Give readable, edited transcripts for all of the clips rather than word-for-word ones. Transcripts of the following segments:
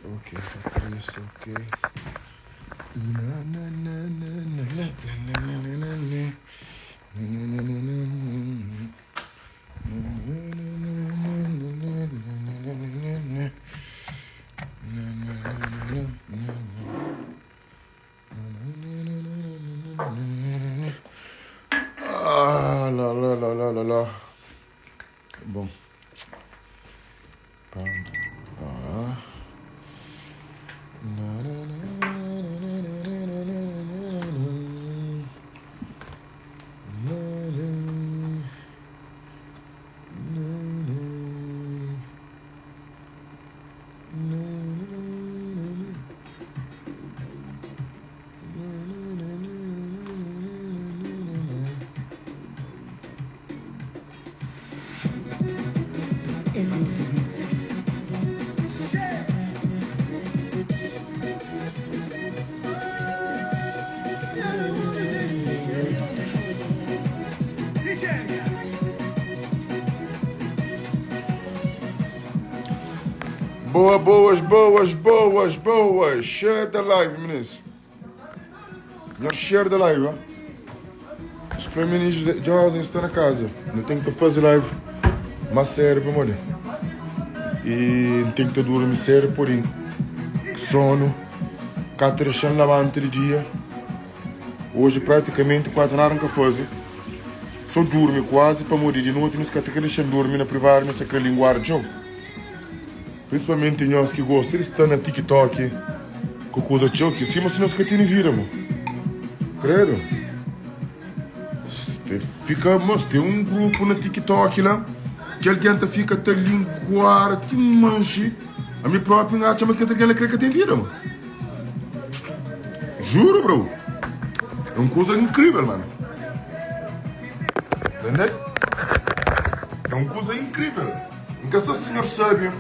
Ok, isso, ok. Ah, lá. Bom. Boas. Share the live, meninos. Não share the live, ó. Os meninos já estão na casa. Não tem que fazer live mais sério para morrer. E não tem que dormir sério por isso. Sono. Cá trechando lavante de dia. Hoje praticamente quase nada que fazer. Só dorme quase para morrer de noite. Nos que deixando dormir na privada, não sei que linguar de jogo. Principalmente nós que gostam de estar na TikTok com coisa choque. Sim, mas se nós que tem vira, mano. Credo. Mas tem um grupo na TikTok lá que alguém fica até linguar, que manche. A minha própria acha que alguém crê que tem vida, mano. Juro, bro. É uma coisa incrível, mano. Entendeu? É uma coisa incrível. Nunca se o senhor sabe.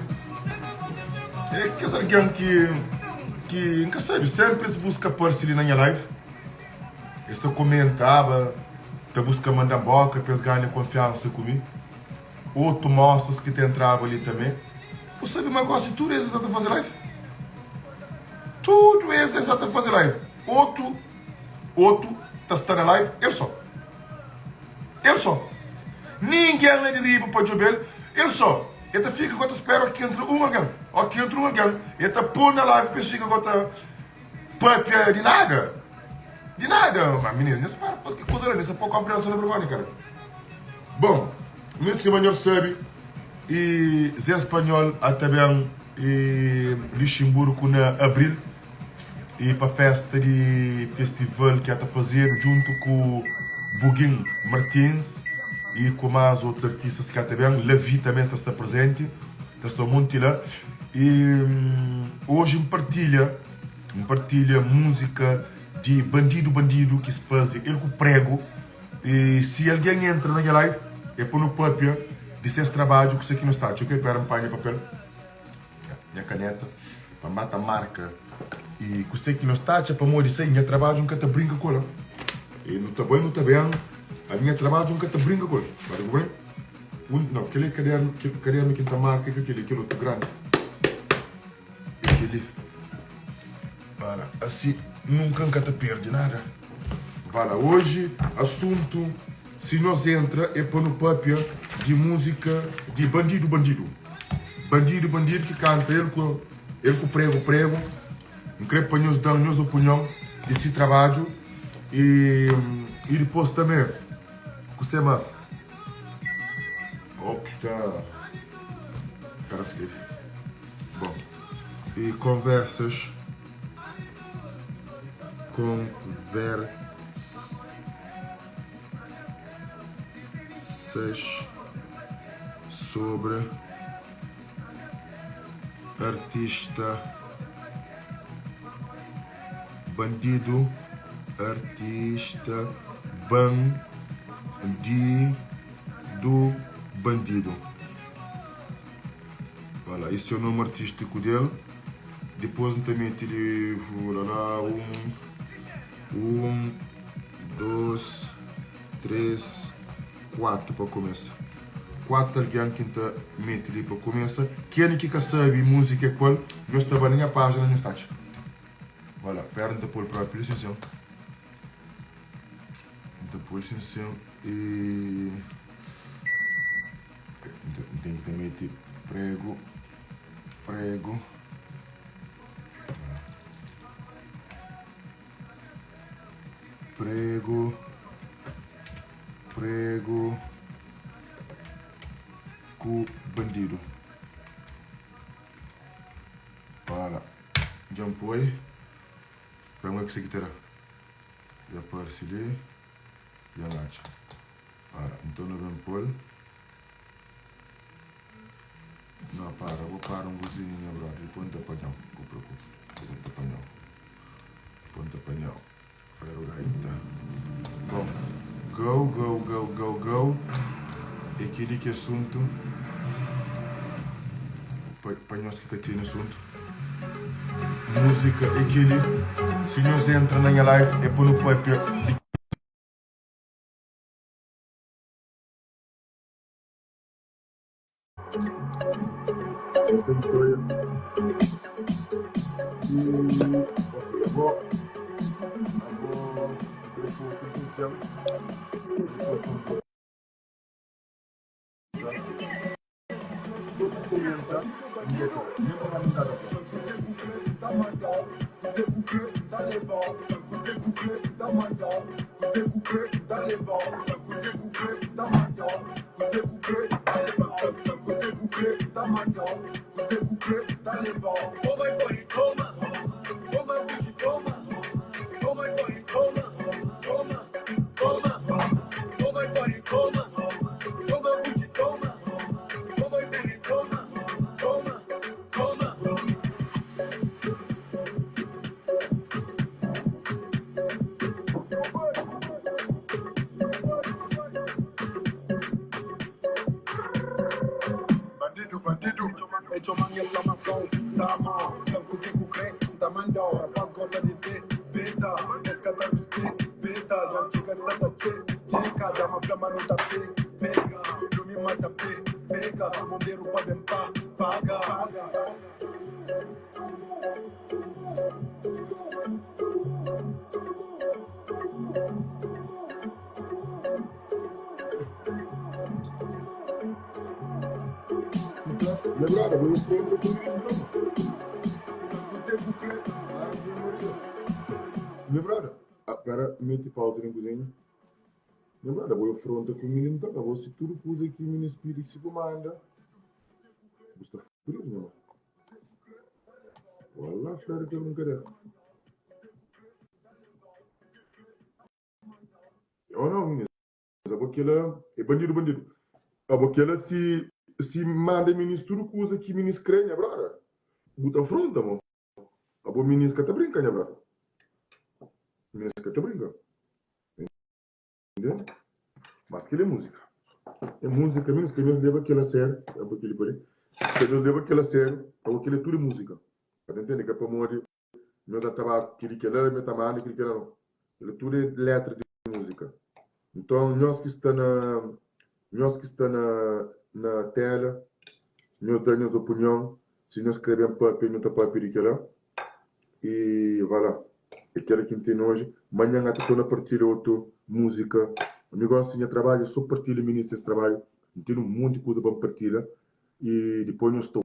É que alguém que nunca sabe, sempre se busca parceria na minha live. Este comentava, te busca mandar boca, para ganhar confiança comigo. Outro mostras que te entrava ali também. Você sabe uma coisa, tudo isso é fazer live. Tudo isso é fazer live. Outro está estar na live, ele só. Ninguém é de riba para Jobel, ele só. Ele fica quando espera aqui entre um alguém. Aqui entre um alguém. Ele põe na live para chegar quando papia de nada. De nada, mas menino, não para fazer que coisa ali, isso é pouco compreensão na vergonha, cara. Bom, o senhor sabe, e Zé Espanhol até bem e Luxemburgo na abril e para a festa de festival que está a fazer junto com Buguin Martins e com mais outros artistas que até bem, Levi também está presente, está muito lá e hoje me partilha música de bandido que se faz ele com prego e se alguém entra na minha live é por no papel de esse trabalho que você aqui não está, ok? Pera, apanha papel minha caneta para matar a marca e que você aqui não está, para morrer isso aí, minha trabalho nunca te brinca com ela e não está bem a minha trabalho nunca te brinca com ela, vai bem? Não, aquele caderno que está marca aquele outro grande aquele para assim nunca te perde nada. Vale, hoje, assunto, se nós entra, é para no papel de música de bandido. Bandido que canta, ele com prego, não quer para nos dar nossa opinião desse trabalho e depois também, o que mais? Opta, para escrever. Bom, e conversas sobre artista bandido. Olha, esse é o nome artístico dele. Depois também tirei lá 1, 2, 3, 4 para começar. 4 alguém que está mete ali para começar. Quem que sabe música é qual, nós estamos na página no estádio. Voilà, perna por própria licença. Depois licença e tem que meter prego, prego. Prego, prego, com bandido. Voilà. Já foi. Vamos que se quiser. Já parcelei. Já lacha. Voilà. Então não vamos pôr. Não, vou parar um cozinho, brother. Depois não apanhar. Não preocupe. Depois não apanhar. Depois não apanhar. Ferro gaita. Bom, go. E aquele que é assunto. Para nós que tem assunto. Música, aquele. Se nós entra na minha live, é para no papel. Esta história. Lembrada, vou escrever tudo Lembrada? Agora, mete pausa na cozinha. Lembrada, vou afrontar com o menino, então, vou se tudo pus aqui, o menino espírito se comanda. Você está frio, não? Wallah, espero que eu não quero. Eu não, menino. Mas aquela é bandido. Aquela se manda ministro coisa que ministro crê, né, brother? Buta afronta, mano. O ministro que tá brincando, né, brother? O ministro que tá brincando. Entendeu? Mas que é música. É música, menos que nós leva aquela série, é aquele por aí. Que nós leva aquela série, é aquele é tudo música. Para entender que é para morrer, nós estava aquele que era, nós estava aquele que era não. Ele tudo é letra de música. Então, nós que está na tela, nós damos opinião, se nós escrevemos papel, nós estamos papel de lá. E voilà. Aquela que tem hoje, amanhã até estou na partilha outra música. O negócio de trabalho, só partilha ministro esse trabalho. Tem um monte de coisa para partilhar. E depois nós estou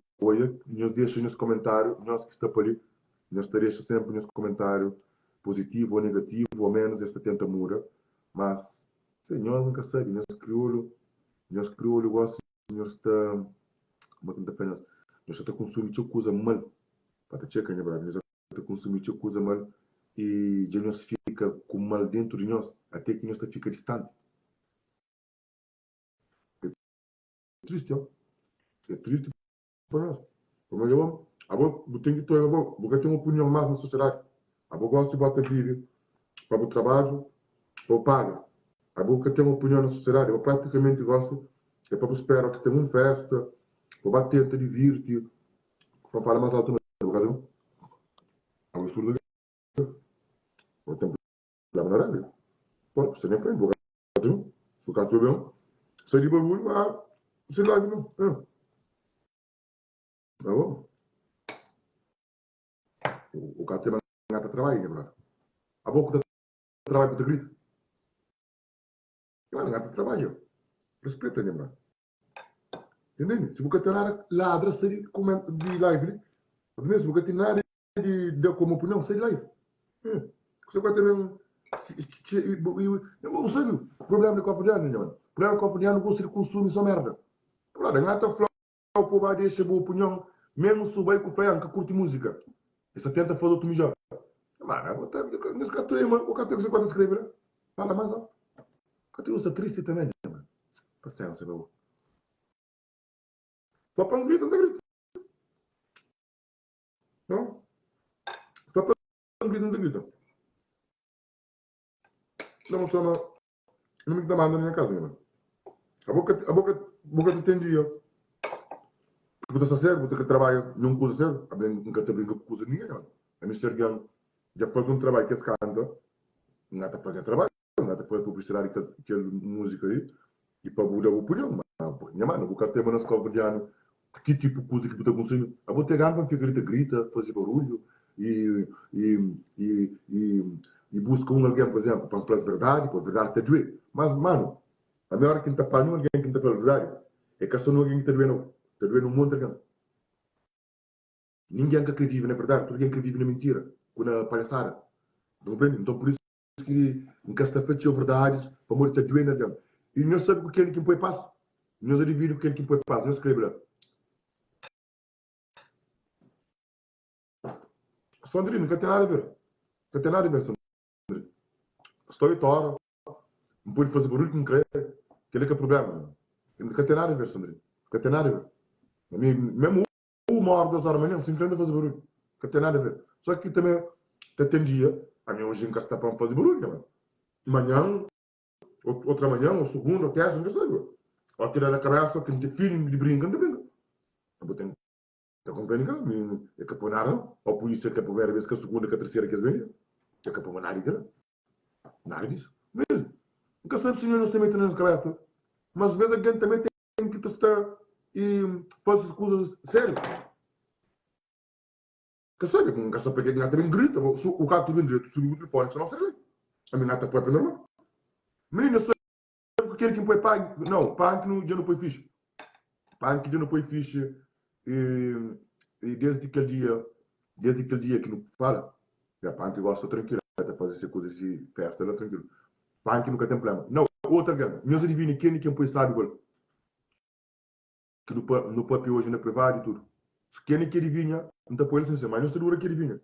nós deixamos nos comentários, nós que está por ali, nós deixamos sempre nos comentários positivo ou negativo, ou menos esta tenta mura. Mas, sim, nós nunca sabemos, nós crioulo, gosto, nós está, como é que nós está consumindo coisa mal, para te checar, né, nós está consumindo coisa mal, e já nós fica com mal dentro de nós, até que nós fica distante. É triste, ó. É triste para nós. Como eu amo, tem que ter uma opinião mais na sociedade. A gosto de bater vídeo para o trabalho, ou paga. A boca tem uma opinião na sociedade. Eu praticamente gosto, é para esperar que tenha uma festa, para bater, te divirtir, para falar mais alto no bocadinho. A gostura não tem problema na área. Pode, você nem frente, bocadinho. Se o cara tudo bem, sai de bagulho, mas Você live não. Tá bom? O cara tem uma gata trabalho, né, a boca da trabalho para grito. Uma gata trabalho. Respeita, né, mano? Entende? Se você tem nada ladra, seria de live, né? Mesmo, você tem nada de como opinião, seria live. Você vai ter um. Eu sei o problema do cotidiano, né, mano? O problema do cotidiano é que você consome essa merda. Claro, não é tão flor, o povo vai deixar boa opinião, mesmo se vai com o feio, que curte música. E você tenta fazer outro melhor. Mano, nesse caso aí, mano, o cara tem que você pode escrever, né? Fala mais alto. O cara tem que ser triste também, né, mano? Paciência, meu. Só para um grito, não tem grito. Não? Só para um grito, não tem grito. Não, chama. Não me dá mais na minha casa, mano. A boca te entendia. Porque você serve, você que trabalha num curso serve, nunca te brinca com coisa de ninguém, mano. A minha serve já faz um trabalho que é escanda, não está fazendo trabalho, não está fazendo publicidade que música aí, e para mudar a opinião, mas, minha mano, o cara tem uma escola de ano, que tipo de coisa que você consumindo? A boa pegar para ficar grita, fazer barulho, e, e, e, e, e busca alguém, por exemplo, para falar a verdade, para a verdade está doer. Mas, mano, a melhor que está para alguém que está pela verdade, é que só alguém que está doendo um monte de gente. Ninguém que vive na verdade, todo alguém que vive na mentira, ou na palhaçada. Não vendo? Então, por isso que nunca está feito verdades, para morrer está doendo alguém. E não sabe o que é que põe paz. Nós adivinhamos o que é que põe paz. Não escreve lá. Sandrine, nunca tem nada a ver. Nunca tem nada a ver, Sandrine. Estou em toro, não pode fazer barulho que não crê. Aquele que é o problema. Nunca tem nada a ver, Sandrine. Nunca tem nada a ver. Mesmo uma hora, 2 horas da manhã, sempre anda a fazer barulho. Nunca tem nada a ver. Só que também, tem dia, a minha hoje nunca está para fazer barulho, mano. Manhã, outra manhã, ou segunda, ou terça, não sei. Ou tirar da cabeça, que não tem filho, de brinca, não brinca. Eu tenho que acompanhar, é que põe nada. Ou por isso é que a primeira vez que a segunda, que a terceira que as vêm, é que põe nada, nada disso. Mesmo. Nunca sabe se nós também temos na cabeça. Mas às vezes alguém também tem que testar e fazer coisas sérias. Que sabe, nunca sabe porque ninguém também grita. O cara tem direito de subir o telefone, se não serve. A minha nata põe para normal. Menina, sabe que aquele que põe pá. Não, pá que já não põe ficha. Pá que já não põe ficha. E desde aquele dia que não fala, a pá que gosta tranquilo. Até fazer essas coisas de festa, ela tranquilo. Pá que nunca tem problema. Não, outra gana. Meus adivinhos, quem põe sabe igual. Que no papel hoje na privada e tudo. Se quem que adivinha, não está põe licença, mas não está dura que adivinha.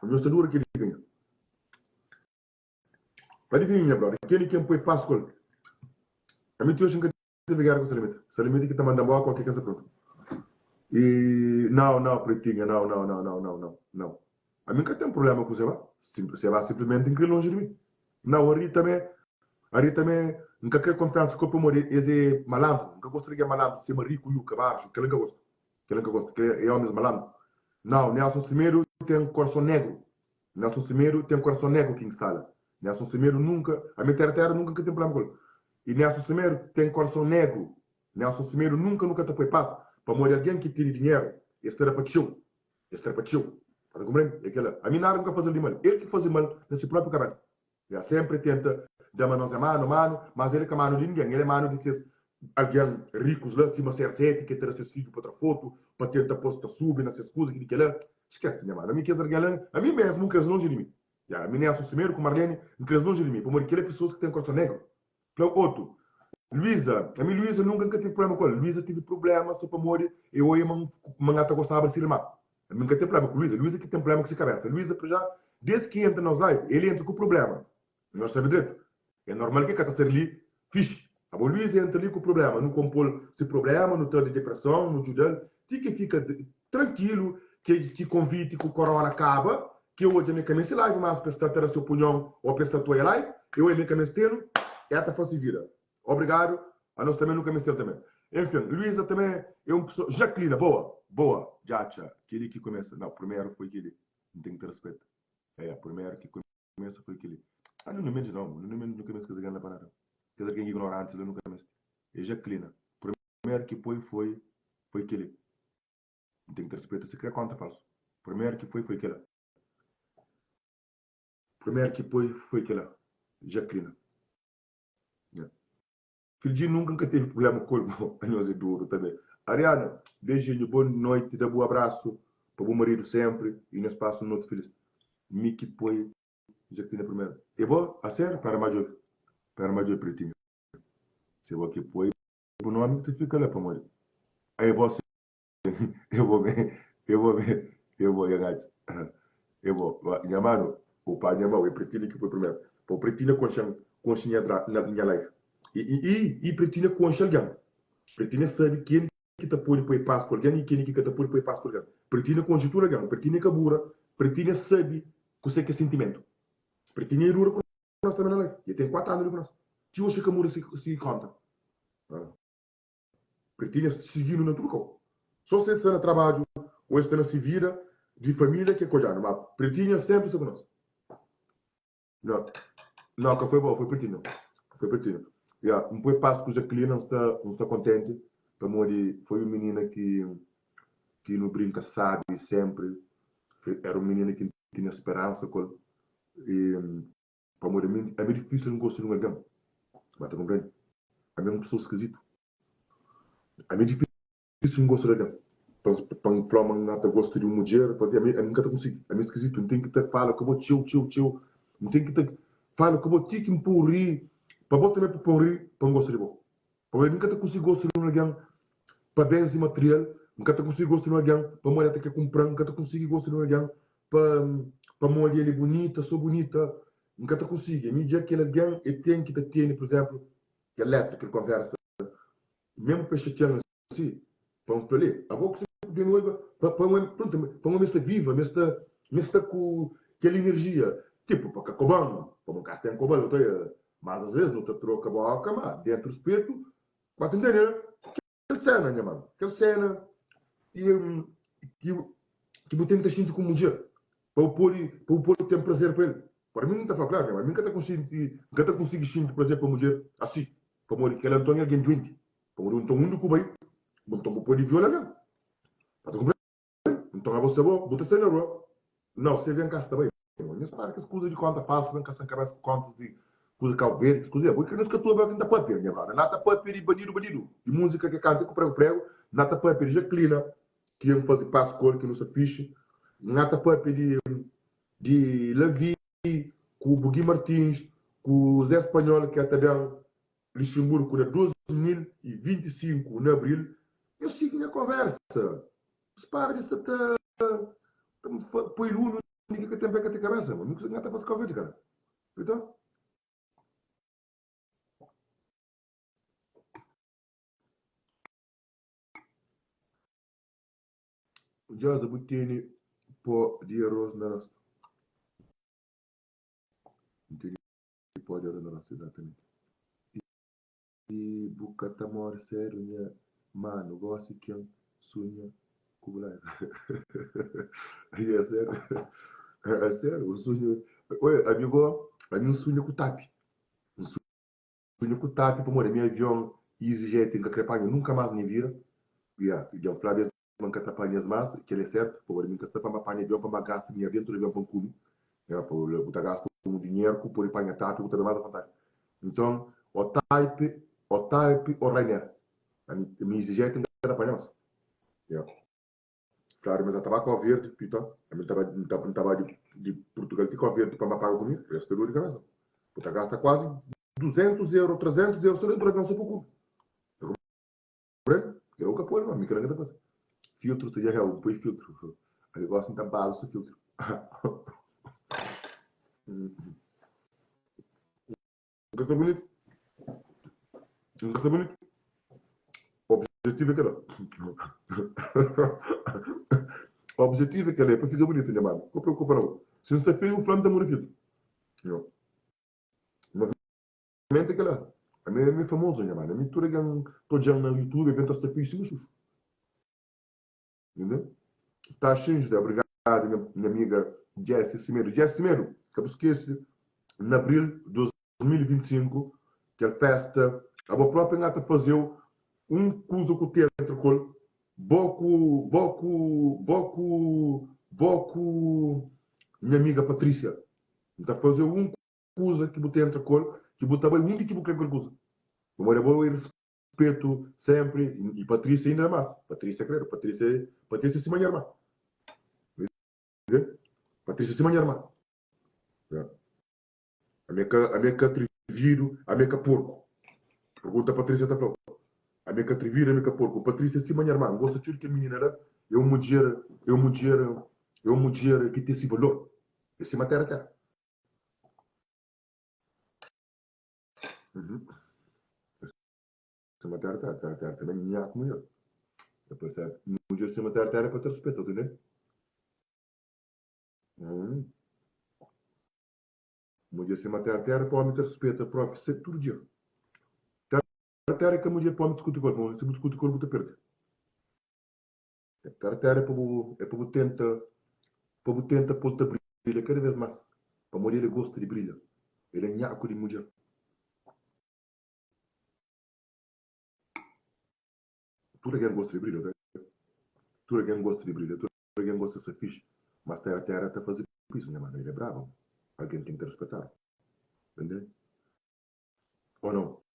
Não está dura que adivinha. Adivinha, brother. Quem põe Páscoa? A mim, hoje nunca teve guerra com o Salimete. Salimete que está mandando boa qualquer coisa pronto. E não, pretinha, não. A mim nunca tem um problema com você, você vai simplesmente incrível longe de mim. Não, a Rita também, nunca quer confiança com o morrer, esse malandro, nunca gostaria de malandro, ser rico e o cabacho, que ele nunca gosta. Que ele nunca gosta, que é homem malandro. Não, Nelson Cimeiro tem um coração negro. Nelson Cimeiro tem um coração negro que instala. Nelson Cimeiro nunca, a minha terra nunca tem problema com ele. E Nelson Cimeiro tem um coração negro. Nelson Cimeiro nunca te foi paz. Para morrer alguém que tem dinheiro, este era para tio. Este era para tio. Está compreendendo? A mim nada nunca faz de mal. Ele que faz mal na sua própria cabeça. Ele sempre tenta dar manos a mano, mas ele que é mano de ninguém. Ele é mano de ser alguém ricos lá, cima ser sete, que ter esse filho para outra foto, para tentar posta subir nessas coisas que ele esquece, minha mano. A mim quer dizer, a mim mesmo não quer longe de mim. A mim Nelson Cimeiro com Marlene não quer longe de mim. Para morrer aquelas pessoas que têm coração negro. Então, outro. Luísa, a mim Luísa nunca tive problema com ela. Luísa tive problema só para morrer. Eu ia mangata gostava de se irmã. Nunca tem problema com Luísa. Luísa que tem problema com a cabeça. Luísa, já, desde que entra nos live, ele entra com o problema. Nós sabemos direito. É normal que está ser ali, fixe. A Luísa entra ali com o problema. Não compor esse problema, não tem de depressão, não ajuda. Tem que fica tranquilo, que convite que o corona acaba, que hoje a minha cabeça live, mas para ter a sua opinião ou para tua live, eu e a minha cabeça tendo, esta fosse vira. Obrigado. A nós também nunca me esteve também. Enfim, Luísa também é uma pessoa. Jacqueline, boa. Já. Aquele que começa. Não, primeiro foi aquele. Não tenho que ter respeito. Primeiro que começa foi aquele. Não me mente não. Não me mente nunca me esqueci de ganhar na panada. Quer dizer, quem é ignorante, eu nunca me esqueci. É Jacqueline. primeiro que foi aquele. Tem que ter respeito se quer conta falso. Primeiro que foi aquele. Primeiro que foi aquele. Jacqueline. Yeah. Filho nunca teve problema com a nós é duro também. Ariana, beijinho, boa noite, dá bom abraço para o meu marido sempre e no espaço no outro filho. Miki foi Jacqueline primeiro. E vou, a sério, para major pretinho. Se eu vou aqui foi, o nome tu fica lá para morrer. Aí você, eu vou ver, gato. Eu vou, minha mano, o pai, minha mão, é pretinho que foi primeiro. O pretinho consciência na minha live. E pretinho consciência. Pretinho sabe quem que tá por ir para com alguém e quem que tá por ir para com alguém. Pretinho conjuntura alguém, pretinho cabura, pretinho sabe que você quer sentimento. Pretinho é dura com nós também na live. E tem 4 anos com nós. Se hoje que a mura se conta. Pretinho seguindo na tua. Só se está no trabalho, ou está na se vira, de família, que é coisa. Mas pretinho sempre está com nós. Não, que foi bom, foi pretinho. Foi pretinho. Yeah, um pouco passo que o Jacqueline não está contente. Foi uma menina que não brinca, sabe, sempre. Era uma menina que tinha esperança. E, para mim, é meio difícil não gostar de um alguém. Mas está compreendendo? É mesmo uma pessoa esquisita. É meio difícil não gostar de alguém. Para falar uma gosto de uma mulher, eu nunca consigo. É meio esquisito. Não tem que ter fala, que eu vou tio. Não tem que ter fala, que eu vou ter que empurrir. Para você também empurrir, para não gostar de você. Porque eu nunca consigo gostar de alguém para bens e material. Nunca consigo gostar de alguém para mulher que comprar. Nunca consigo gostar de alguém para mulher ele bonita, sou bonita. Nunca consigo. A mim já que alguém tem que ter, por exemplo, que é elétrico, que conversa. Mesmo para chatear assim, para um pelé. A boca de noiva, para uma mesta viva, mesta com aquela energia. Tipo, para cacobão, para um castelo cobão, mas às vezes não te troca a boca, mas dentro do espírito, para entender. Aquela cena, minha mano. Aquela cena que você tenta sentir como um dia. Para o pôr ter prazer para ele. Para mim não está claro, minha mano. Nunca está conseguindo sentir prazer para a mulher assim. Para morrer que ela não tem alguém doente. Para morrer então um do cubai. Então vou pôr de viola mesmo. Está compreendendo? Então é você bom. Bota sem na rua. Não, você vem cá, está bem. Mas para que as coisas de conta falsa, vem cá sem cabeça com contas de coisa calverde, coisa. Porque nós que tu é da papel, minha mano. Nada papel e bandido. E música que canta com prego. Nada papel Jacqueline, que iam fazer passo cor, que não se fixe. Nada papel de Levi, com o Bugui Martins, com o Zé Espanhol, que é também Luxemburgo, na 2025, de abril. Eu sigo a conversa. Se para de estar põe luz no que tem pé que cabeça, mano. Não consegue nada para se converter, cara. Então, já zabutini pó de arroz na nossa. Entendi. Pó de arroz na nossa, exatamente. E bucata mor sério, minha mano, gosto que eu sonho com live. Aí é sério. É sério, o sonho. Olha, amigo, a minha sonho com o TAP. Sonho com o TAP, para morrer, meu avião, EasyJet, em Cacrepanha, nunca mais me vira. E o Flávio manca tapanhas mais, que ele é certo, por mim que está para uma panha avião para uma gasta minha dentro do avião para um cume. Por botar gasto com dinheiro, por ir para a TAP, botar mais a vontade. Então, o Rainer. A minha EasyJet não era para nós. Claro, mas eu estava com a verde, então, eu estava de Portugal de com a verde para me pagar comigo, eu estou de cabeça. Porque gasta quase 200 euros, 300 euros, só dentro da nossa pouco. Eu nunca põe, mas me quero ainda coisa. Filtro, seria real, põe filtro. Eu gosto da base do filtro. Nunca tá bonito. Nunca tá bonito. O objetivo é que era. O objetivo é que é para ficar bonito, minha mano. Não preocupa não. Se você está feio, o flame está muito filtro. Mas realmente é que lá. A minha é famosa, minha mano. A minha tudo estou já no YouTube, evento está feio, sim, xuxo. Entendeu? Está cheio, José. Obrigado, minha amiga Jessie Cimeiro. Jessie Cimeiro, que eu esqueci, em abril de 2025, que a festa, a própria gata fazia coisa que tem entre col, minha amiga Patrícia, está fazer coisa que botei entre col, que botei bem muito que botei coisa. Mas eu vou respeito sempre, e Patrícia ainda mais. Patrícia, claro, Patrícia se manhar mais. Patrícia se manhar mais. A minha catriviro, a minha porco. Pergunta a Patrícia tá pronto. A minha catriviro, a minha porco. Patrícia se manhar mais. Gosta de que a menina era, eu mudir que tem esse valor. Esse matéria terra. Esse matéria terra também minha como eu. Depois mudir esse matéria terra para ter respeito, entendeu? Mudir esse matéria terra para ter respeito próprio sempre todo dia. Terra que a mulher pode discutir com ela, se discutir com ela, você perde. Terra é para tentar pôr a brilha cada vez mais. Para mulher ele gosta de brilhar. Ele é nhaco de mulher. Tudo alguém gosta de brilhar, né? Tudo alguém gosta de brilhar. Tudo alguém gosta de ser fixe. Mas terra está a fazer isso, né, mano? Ele é bravo. Alguém tem que respeitar. Entendeu? Ou não?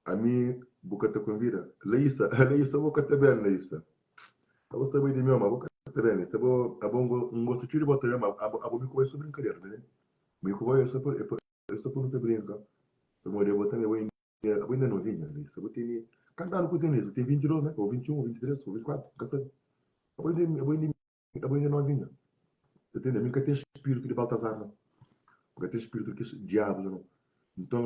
A mim, boca te convida. Leissa, boca te bem, Leissa. Eu vou saber de mim, mas boca te bem. Se eu vou gosto de botar, mas eu vou me conhecer sobre brincadeira, né? Me conheço por não te brincar. Eu morei botando, eu ainda não vinha, Leissa. Eu tenho, cantando com o Denise, eu tenho 22, né? Ou 21, ou 23, ou 24, cansado. Eu ainda não vinha. Entendeu? Nunca tem espírito de Baltazar, não. Nunca tem espírito de diabos, não. Então,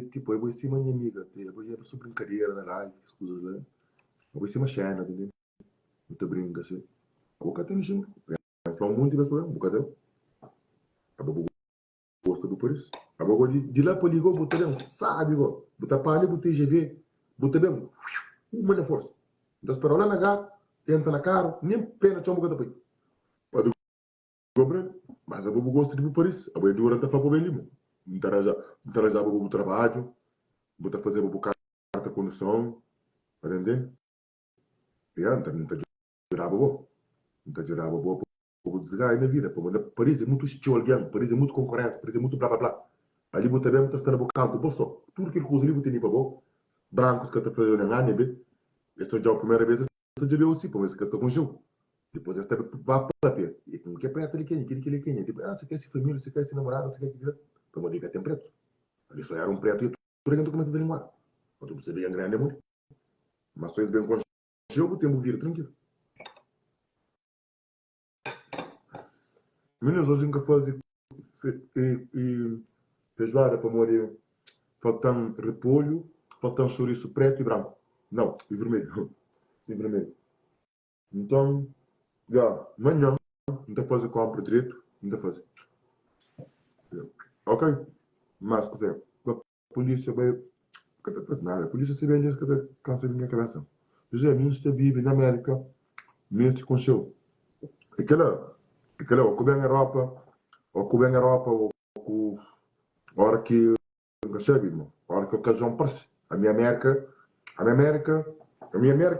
tipo, eu vou ser minha amiga, eu vou ser brincadeira na live, coisas, né? Eu vou ser uma chana, entendeu? Muita brinca, assim. A boca tem gente. Então, muito desse problema, boca deu. A boca gosta do por isso. A boca de lá para ligou, botar bem, sabe, botar para ali, botar GV, botar bem, uma força. Então, espera lá na gata, entra na cara, nem pena, tinha um boca da pai. Pode comprar, mas a boca gosta de por isso. A boca durante a faca bem limo. Interajar com o trabalho, botar fazer uma carta com condição, entender? E anda, não está jurava bom. Não está jurava bom para desligar na vida. Paris é muito estilo alguém, Paris é muito concorrência, Paris é muito blá blá blá. Ali você também está na boca do bolso. Tudo que o coisa ali você nem para bom. Brancos que está fazendo na área, esta já é a primeira vez que está assim, mas que está com jogo. Depois esta vai para pé. E como que é preto ali quem? Tipo, você quer esse família, você quer esse namorado, você quer que para uma dica tem preto. Ali só era um preto e tudo que tu começa a delinguar. Quando você vê grande é muito. Mas só bem com o jogo, tem que vir tranquilo. Meninos, hoje nunca fazem feijoada para morrer. Faltam repolho, faltam chouriço preto e branco. Não, e vermelho. E vermelho. Então, já, amanhã, não fazer compra direito, não fazer. Ok? Mas, a polícia vai. Não faz nada. A polícia se vende que cansa da minha cabeça. Já, ministro vive na América, ministro com show. Aquela, ou que vem a Europa, ou a hora que percebe, irmão? A hora que a ocasião aparece. A minha América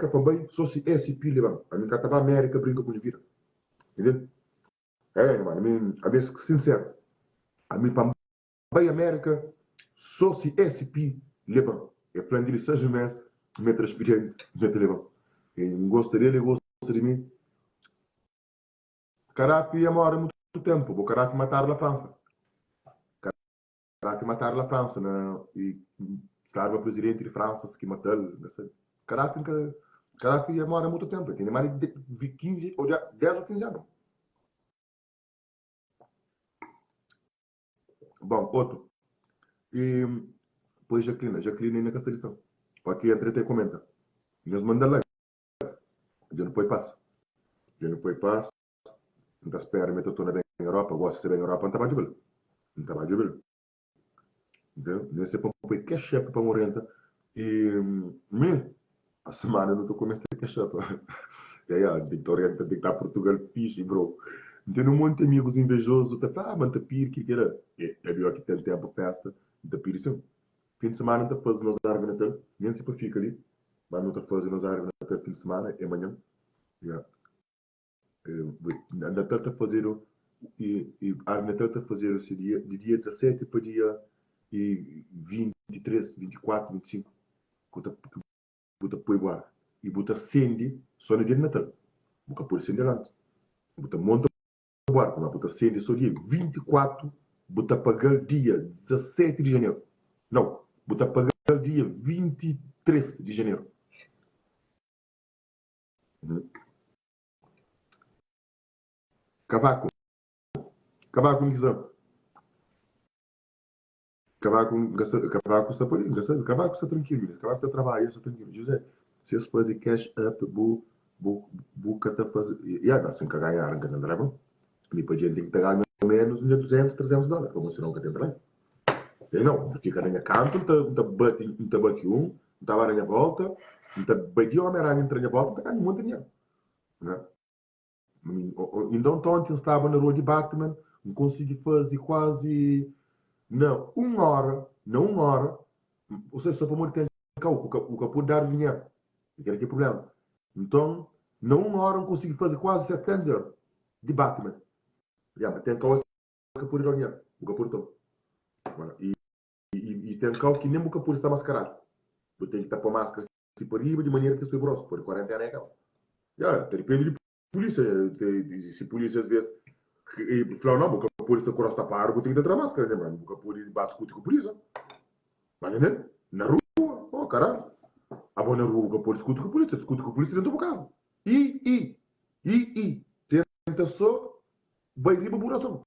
também, só se esse pilha, mano. A minha catava América brinca com vira. Entendeu? É, mano, a minha sincero. A minha também América, só se esse pilha, leva. É plano de 6 meses, me transpirei, me leva. Quem gosta dele, gosta de mim. Carafi ia morar muito tempo. O Carafi matar na França. Carafi matar na França, né? E claro, o presidente de França que matou ele. Carafi ia morar muito tempo. Tem mais de 15, ou 10 ou 15 anos. Bom, outro. E depois Jacqueline ainda com essa lição. Aqui entra e comenta. Nos manda lá. Já não foi passo. Não espera, me estou na Europa. Gosto de ser na Europa, não estava de belo. Não estava de belo. Entendeu? Nesse ponto foi ketchup para morrenta. E a semana eu não estou comendo ketchup. E aí, tem que estar Portugal fixe, bro. Tem um monte de amigos invejosos. Tá, mas tá pir, que era. É viu aqui tem tempo festa. Tá pir, sim. fim de semana está fazendo nos árvores de Natal, nem se fica ali, mas não está fazendo nos árvores de Natal fim de semana, é amanhã. Yeah. Natal está fazendo, e a árvore de Natal está fazendo esse dia, de dia 17 para dia 23, 24, 25, que buta põe igual. E buta acende só no dia de Natal. Buta pôr acende antes. Buta monta o barco, mas buta acende só dia 24, buta pagar dia 17 de janeiro. Não, buta pagar dia 23 de janeiro. Cavaco. Cavaco não quiser. Cavaco está por aí. Cavaco está tranquilo. Cavaco está trabalhando, está tranquilo. José, se eles fazem cash up, buca está fazendo. E agora, sem cagar em arranca, não é bom? E para a gente tem que pagar menos de 200, 300 dólares. Como se não que tem também. E não, fica na minha canto, não bate um, não lá na minha volta, não bate o Homem-Aranha na minha volta, não está ganhando muito dinheiro. Né? Então, ontem estava na rua de Batman, não consegui fazer quase. Não, uma hora, ou seja, só para morrer tempo, o que pode dar dinheiro. E que era que é o problema. Então, não uma hora, não consegui fazer quase 700 euros de Batman. Mas tem coisas que pode dar dinheiro, o que pode dar. E tem carro que nem o capô está mascarado. Eu tenho que estar com a máscara se por riba de maneira que eu sou grosso, por 40 anos é aquela. Depende de polícia. Se polícia às vezes fala, não, o capô está grosso tapado, eu tenho que ter a máscara, né, mano? O capô bate com a polícia. Mas, né? Na rua, oh, caralho. A boa na rua, o capô discute com a polícia dentro da casa. E tenta só, vai riba buraco.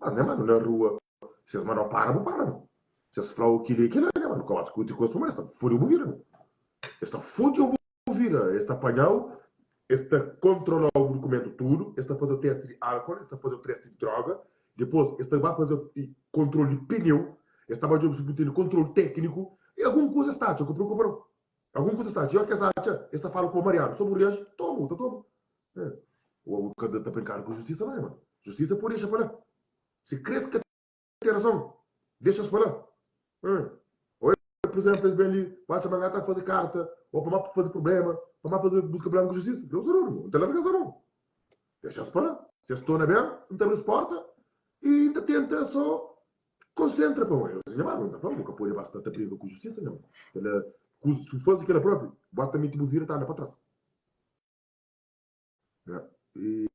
Mas, né, mano, na rua, se as manos não param. Se as falam o que é, né, mano? Como discute com as mulheres, está fodido o vira, está fodido o vira, está apanhado, está controlar o documento tudo, está fazer o teste de álcool, está fazer o teste de droga, depois está vai fazer o controle de pneu, está vai fazer o controle técnico, e alguma coisa está, eu preocupo. Alguma coisa está, eu que está falando com o Mariano, sobre o reage, toma. O candidato está brincando com justiça, não é, mano? Justiça por deixa para lá. Se cresce que tem razão, deixa-se para lá. Ou, por exemplo, eles vêm ali, vai chamar a fazer carta, ou para fazer problema, para fazer busca problema com justiça. Deus não tem nada não. Deixa-se para lá. Se estou na beira, não abre porta e ainda tenta só concentra para o não está falando, nunca pode bastante briga com justiça, não. Se fosse aquela própria, bota me tipo vira, está para trás. E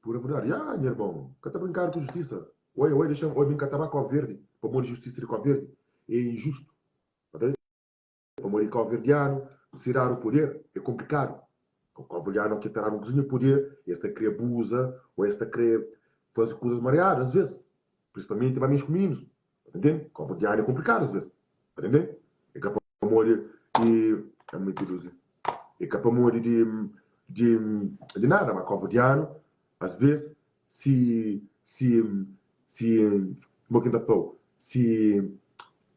por verdade, meu irmão, que está brincando com justiça. Oi, deixa eu vir catar com a verde, para morrer justiça de com a verde. É injusto. Para morrer com o verdiano, tirar o poder, é complicado. O verdiano que terá no cozinho o poder, este querer abusa, ou este querer fazer coisas mareadas, às vezes. Principalmente para mim, os meninos. Entende? O verdiano é complicado, às vezes. Entende? É capaz de morrer e. É muito iluso. É capaz de morrer de nada, mas o verdiano, às vezes, como é que falou? Se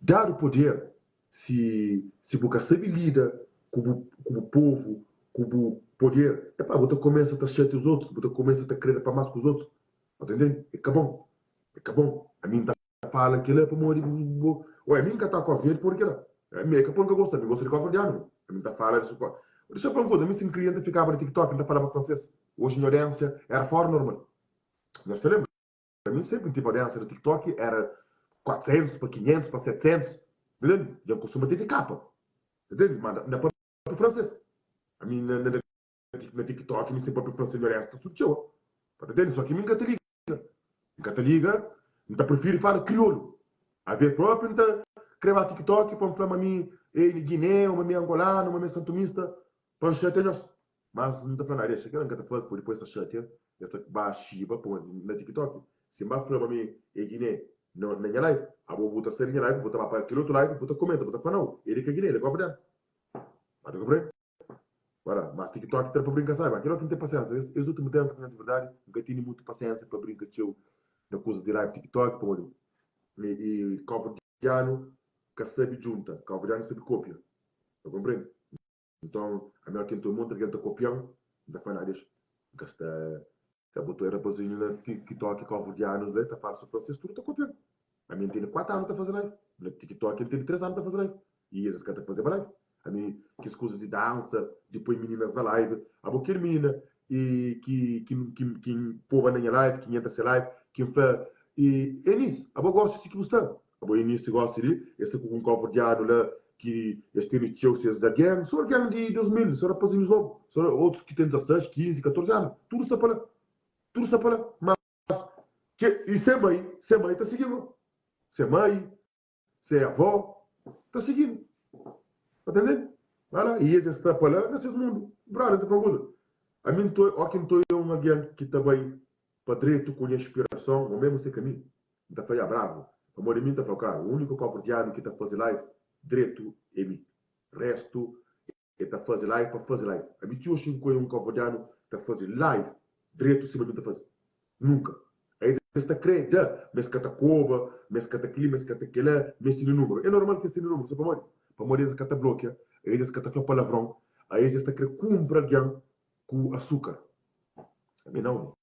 dar o poder, se você sabe lidar com o povo, com o poder, você começa a achar os outros, você começa a querer para mais com os outros, entendeu? É que bom. A mim está falando que ele é para morrer, ou a mim que está com a verde, porque não. É meio que eu gosto de covardiano. A mim está falando isso. Deixa eu falar uma coisa, a mim se um cliente ficava no TikTok, ainda falava francês, hoje ignorância, era fora normal. Nós te lembra? Para mim sempre tive ignorância no TikTok, era 400 para 500 para 700. Entende? E eu costumo ter capa. Entende? Mas na própria francês. A mim, na TikTok, me sempre para francês, não está sutil. Entende? Só que me encanta liga, não prefiro falar crioulo. A ver próprio, não creva TikTok, para falar mim, Guiné, uma minha angolana, uma minha santomista, para enxergar nós. Mas não está falando, deixa que eu não quero fazer, depois essa chat, esta baixinha, na TikTok. Se me falar mim, Guiné, na minha live, a vou botar ser minha live, botar para aquele outro live, botar comenta, botar para não, ele que é Guiné, ele gosta de mas tu comprei? Agora, mas TikTok tem para brincar, sabe? Aquilo que não tem paciência. Esse último tempo, de verdade, nunca tive muita paciência para brincar na coisa de live TikTok, por e calvadiano, que sabe junta, calvadiano sabe cópia. Tu compreende? Então, a minha quem todo mundo que está copiando, não faz nada. Que se a botou era para na TikTok, calvadianos, está falando sobre vocês, tudo está copiando. A minha tem 4 anos, está fazendo live. No TikTok ele teve 3 anos a fazer live. E esses caras fazer live. A mim, que as coisas de dança, depois meninas na live. A boa menina, e que povo na live, que entra na live, que fala. E é nisso. A boa gosta de que gostar. A boa início gosta de, este com um cover de ano lá, que este tem Chelsea da gang, só a gang de 2000, só rapazinhos novos. Só outros que têm 16, 15, 14 anos. Tudo está para lá. Tudo está para lá. Mas, e ser mãe está seguindo. Ser mãe, ser avó, está seguindo. Está entendendo? Voilà. E esse está para lá, nesse mundo. Brother, não tem a mim, aqui estou eu alguém que também, para direito, com a inspiração, o mesmo se caminho. Está para bravo. A mim está para claro. O único covardiano que está a fazer live, direito, é mim. O resto, está a fazer live para fazer live. A mim, tio, um covardiano está a fazer live, direito, se está a fazer. Nunca. Aí está a crer, mas que está cova, mas que está aqui, mas que está aquele, mas se número. É normal que se número, só para morrer. Para morrer, esse que está bloqueado. Aí esse que está palavrão. Aí esse está a querer comprar alguém com açúcar. A mim não.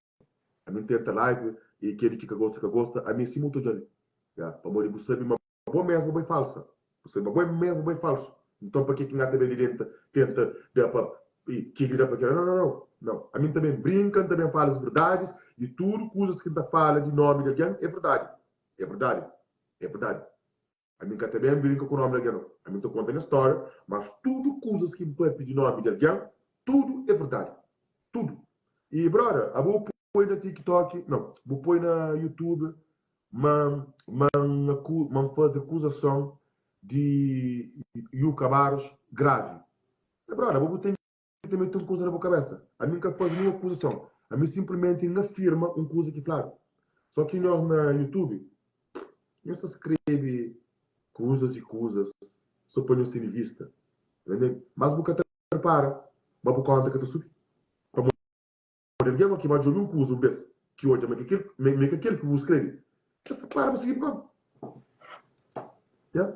A mim tenta live e aquele que gosta, a mim sim muito jovem. Para morrer, você é uma boa mesmo, bem falsa. Você é uma boa mesmo, bem falso. Então, para que nada bem tenta, que grita para não. Não. A mim também brincam, também falam as verdades e tudo, coisas que fala de nome de alguém, é verdade. É verdade. É verdade. A mim também brinca com o nome de alguém. A mim estou contando a história, mas tudo, coisas que me de nome de alguém, tudo é verdade. Tudo. E, brother, eu vou pôr na TikTok, não, vou pôr na YouTube, mas faz acusação de Yuka Barros grave. Brother, eu vou ter também uma coisa na boa cabeça. A mim não faz nenhuma acusação. A mim simplesmente afirma uma coisa que, claro. Só que nós na YouTube, nós escreve coisas e coisas, só põe nos em vista. Entendeu? Mas o que para, mas por conta que tu subir. Alguém aqui vai jogar um curso, um beijo, que hoje é aquele que você escreve. Esta para para seguir para.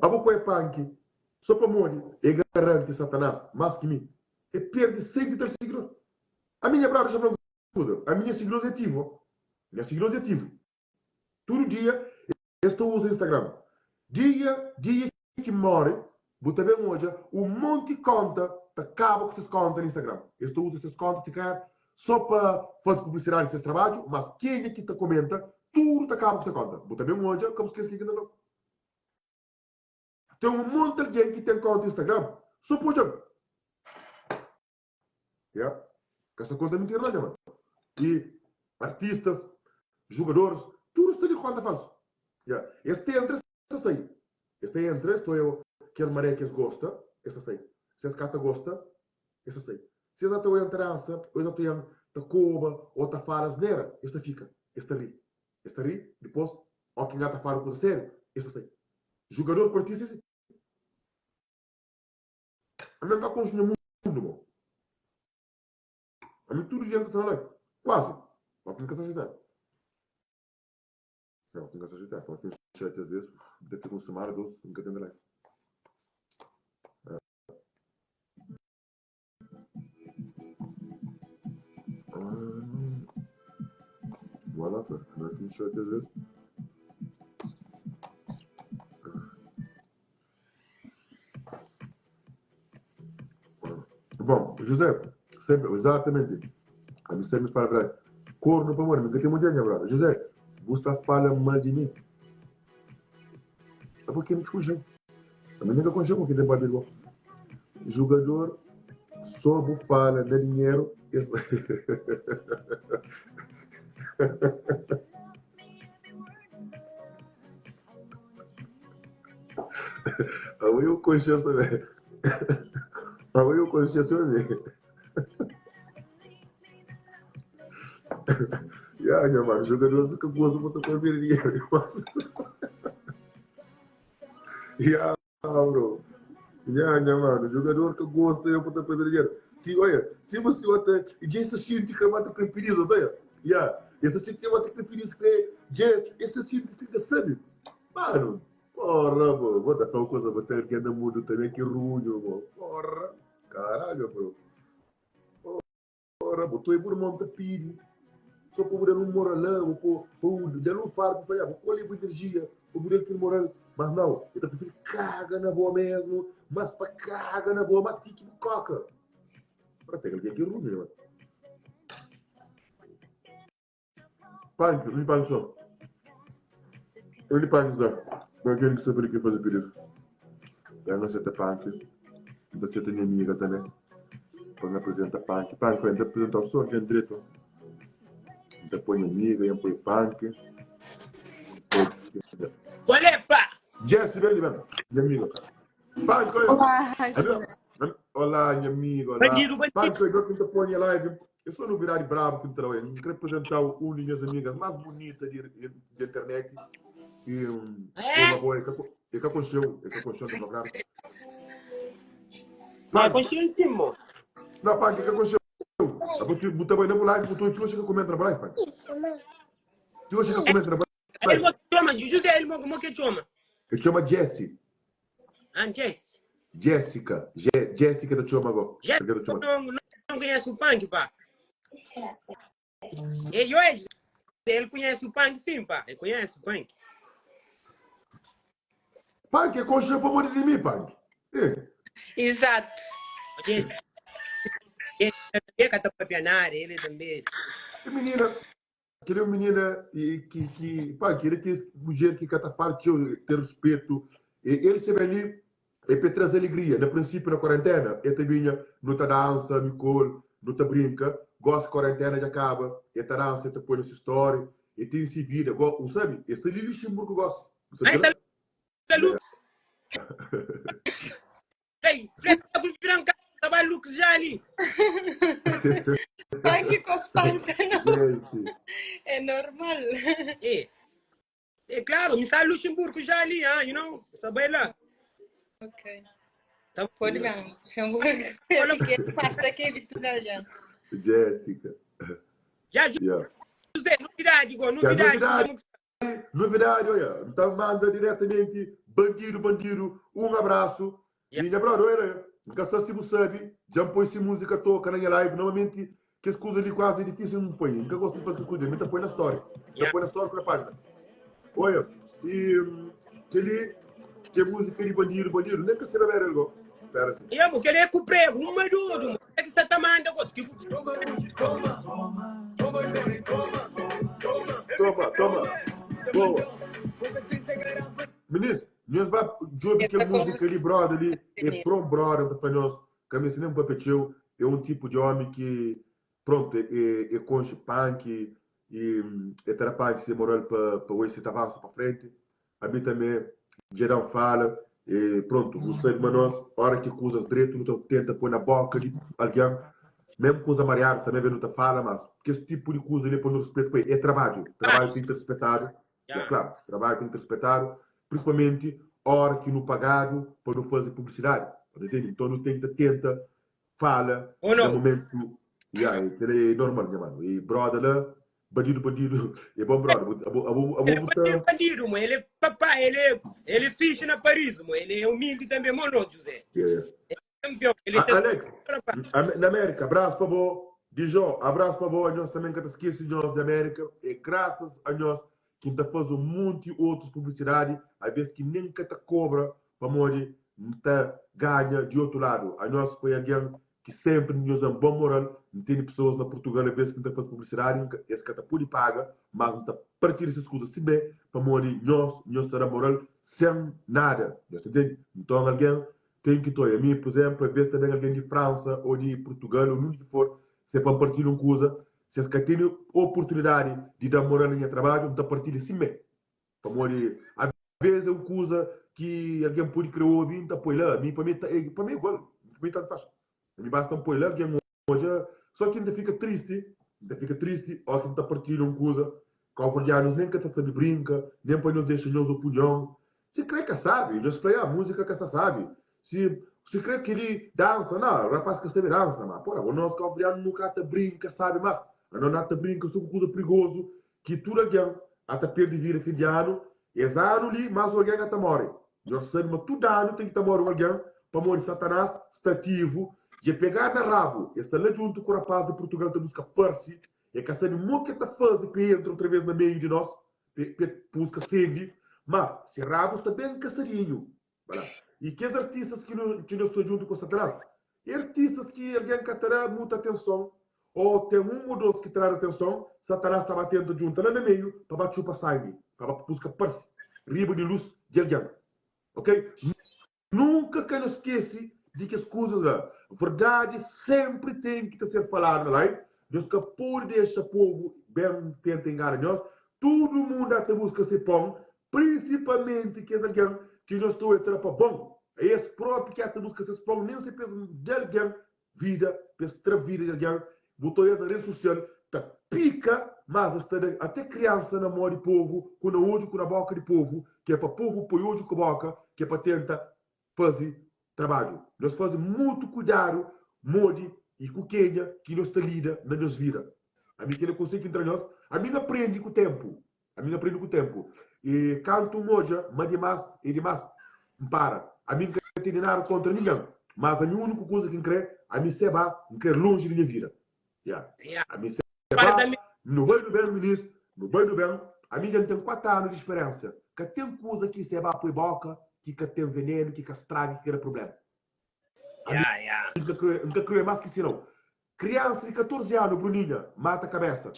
A boca é punk, só para morrer, é garante Satanás, mais que mim. É perde 100 de seguidores. A minha brava já não tudo. A minha seguidores é ativo. Minha seguidores é ativo. Todo dia, eu estou usando Instagram. Dia que morre, vou também hoje, um monte de conta, acaba com essas contas no Instagram. Eu estou usando essas contas, se calhar, só para fazer publicidade nesse trabalho, mas quem é que te comenta, tudo acaba com essa conta. Vou também hoje, como se esquece que ainda não. Tem um monte de gente que tem conta no Instagram, só por jogo. Yeah. Essa conta é mentira, não, mano. E artistas, jogadores, tudo está de conta falso. Yeah. Este entra, essa aí. Este entra, estou eu, que ele maré que gosta, essa aí. Se esse cara gosta, essa aí. Se essa tua entrada, ou essa tua coba, ou tua fala asneira, esta fica. Esta ri. Esta ri, depois, ou quem gata fala coisa sério, essa aí. Jogador partista, esse. A minha cá continua mundo, bom. A mim tudo gente está lá. Quase. Só que nunca se ajeitar. Não, nunca se ajeitar. Pode ter 7 vezes, deve ter um semana, 12, nunca tem lá. Voilà, pô. Não é que me 7 vezes. Bom, José, sempre, exatamente. A mim sempre para trás. Corno para morrer, nunca tem muito dinheiro, brother. José, você fala mal de mim. É porque me fugiu. A mim nunca fugiu com quem tem barulho. Jogador só fala de dinheiro. Aí eu consciência também. Aí eu consciência também. Ya, minha mano, jogador que gosta de botar para ver dinheiro. Ya, bro. Ya, minha mano, jogador que gosta de botar para ver dinheiro. Se, olha, se você até, já essa gente que vai ter preferido, olha. Ya, essa gente que vai ter preferido, já, essa gente que sabe. Mano, porra, bro. Vou dar uma coisa, vou ter que andar mundo também, que ruim, bro. Porra, caralho, bro. Porra, bro, tô aí por Montepilho. Só para poder não morar lá, ou já não faro, para vou colher energia, para poder ter moral, Mas não, ele prefere caga na boa mesmo, mas para caga na boa, mas tique coca. Para pegar alguém que ruim, mano. Punk, não punk só. Ele punk só. Não quero que saber o que fazer por isso. Eu não sei punk. Não sei minha amiga também. Quando apresenta punk, punk, quando apresenta o som, tem direito. Então põe amiga, eu põe punk. Olha, pá! Jesse, vem ali, mano. Minha amiga. Punk, Olá, olha. Olá, minha amiga. Olá. Bandido, bandido. Punk, eu que põe a live. Eu sou no virar bravo que me trabalho. Eu quero apresentar uma das minhas amigas mais bonitas de internet. E uma boa. É que aconteceu no programa. Mas construiu em cima. Não, pá, o que aconteceu? Eu vou trabalhar na live, eu estou chegando a comer trabalho, pá. Eu chego a comer trabalho. Ele mo chama, José, ele mo que chama. Eu chamo Jessie. Jess. Jéssica. Jéssica da chama agora. Jess, não conhece o punk, pá. Ele conhece o punk, sim, pá. Ele conhece o punk. Punk, é conchão para morrer de mim, punk. exato. Ele também canta para pianar, ele também. Menina, aquele é uma menina que ele tem mulher que cata parte, ter respeito. Ele se vê ali, é para trazer alegria. No princípio, na quarentena, ele vinha, não tá dança, me cor, não tá brinca, gosta de quarentena, já acaba, ele tá dança, ele põe na sua história, ele tem esse vida, sabe? Esse ali Luxemburgo gosta. Essa é Lux. Ei, fresca com branca, tava Lux já ali. Ai, que espanta, não. É normal. É claro, me sai Luxemburgo já ali, you know, sabe lá. Ok. Tá Pode não. Olha que pasta aqui é vitória já. Jéssica. Já, José, novidade, novidade. Novidade, olha. Então manda diretamente, bandido, um abraço. Minha brother, olha, nunca se você sabe, já põe se música toca na minha live, normalmente, que as coisas ali quase é difícil não põe. Nunca gosto de fazer coisa, mas põe na história. Já põe na história para a página. Olha, e que música de bandido, nem que você não ver algo. Espera assim. Eu vou querer cumprir, madudo, é que você tá mandando, Toma. Boa. Ministro, nós vamos jogar que música ali, brother, ali, é pro brother para nós. Caminho nem um papetinho, é um tipo de homem que, pronto, é conche punk, é terapia que se moral para hoje se avança para frente. A mim também, geral fala, pronto, você de nós, hora que coisas direito, não tenta pôr na boca de alguém, mesmo coisa mareada, também não te fala, mas que esse tipo de coisa ali para não respeito, é trabalho tem que ser respeitado, é claro, trabalho tem que ser respeitado, principalmente hora que não pagado para não fazer publicidade, entende? Então não tenta, fala, no momento, é normal, minha mano, e brother lá, bandido, é bom brother, bandido, mas ele é papai, ele é ficha na Paris, ele é humilde também, mano, José. Alex, na América, abraço para você. Dijon, abraço para você. Nós também que te esquece de nós da América. E graças a nós que está fazendo muitas outras publicidades, às vezes que nem que te cobra para morrer, não te ganha de outro lado. A nós foi alguém que sempre nos dá um bom moral. Não tem pessoas na Portugal, às vezes que não faz publicidade, esse que te pode pagar, mas não te partir essas coisas se bem, para morrer, nós terá moral sem nada. Então, alguém tem que ter. A mim, por exemplo, às vezes também alguém de França ou de Portugal, ou onde for, se é para partilhar uma coisa, se você tem oportunidade de dar moral em trabalho, então partilha assim mesmo. Para morrer. Às vezes é uma coisa que alguém pode criar ouvir, então põe lá. Para mim é igual. Para mim tanto faz. A mim basta pôr lá, alguém hoje. Só que ainda fica triste, ó, que está partilhando uma coisa, calvardianos nem que está sabe brinca, nem para nos deixar nos opinião. Se crê que sabe, já se a música que sabe. Se crê que ele dança, não, o rapaz que sabe dança, mas porra, o nosso calbriano nunca te brinca, sabe, mas não te brinca sobre coisa perigoso, que tudo alguém até perde vida fim de ano, exato ali, mas alguém até morre. Nós sabemos, todo ano tem que estar morrendo alguém, para morrer Satanás, estativo, de pegar na rabo, está lá junto com o rapaz de Portugal, que busca Percy, e que sabe muito que está fazendo para entrar outra vez no meio de nós, busca sangue, Mas, se rabo está bem caçadinho. Voilà. E que os artistas que não estão junto com Satanás, artistas que alguém que terá muita atenção, ou tem um ou dois que terá atenção, Satanás está batendo junto lá no meio, para bater para sangue, para buscar parse, riba de luz de alguém. Ok? Nunca que não esquece de que as coisas, a verdade sempre tem que ser falada na live. Deus que pode deixar o povo bem tenta enganar nós. Todo mundo até busca se pão, principalmente que alguém que não estou entrando para bom. É esse próprio que até busca se pão, nem se pensa de alguém, vida, pensa vida de alguém. Botou na rede social, tá pica, mas até criança namora de povo, com o olho, com a boca de povo, que é para o povo pôr olho com a boca, que é para tentar fazer trabalho. Nós fazemos muito cuidado, mode e coquinha que nós está lida na nossa vida. A mim que não consegue entrar nós, a mim aprende com o tempo. A mim aprende com o tempo. E canto moja, mas demais, e demais, para. A mim não tem nada contra ninguém. Mas a minha única coisa que crê, a mim se vai, quer longe da minha vida. Yeah. A mim se vai, no bem do bem, ministro, no bem do bem, a mim já tem 4 anos de experiência. Que tem coisa que se vai por boca, que tem veneno, que estraga, que era problema. Nunca creio mais que isso não. Criança de 14 anos, Bruninha, mata a cabeça.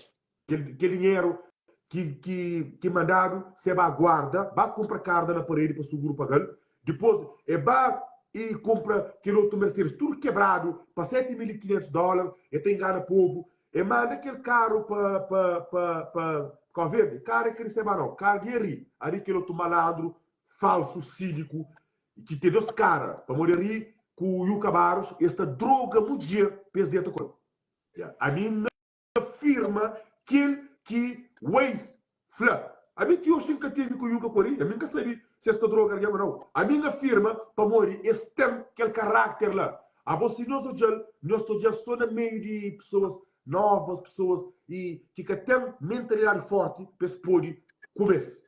Que dinheiro que mandado, você vai guarda, vai comprar carne na parede para o seguro pagar. Depois, vai e compra quilômetro Mercedes, tudo quebrado, para $7.500, e tem engana o povo. E manda aquele carro para verde. Cara que receba não, cara guerri. Ali quilômetro malandro, falso, cínico, que tem 2 caras, para morrer com o Yuka Barros, esta droga mudia, pes dentro do a mim afirma que Waze, Flá. A mim que eu nunca tive com o Yuka Cori, a mim nunca sabia se esta droga é ou não. A mim afirma, para morrer, este tem aquele caráter lá. A você, nós já só no meio de pessoas novas, pessoas e que têm mentalidade forte, para se poder começar.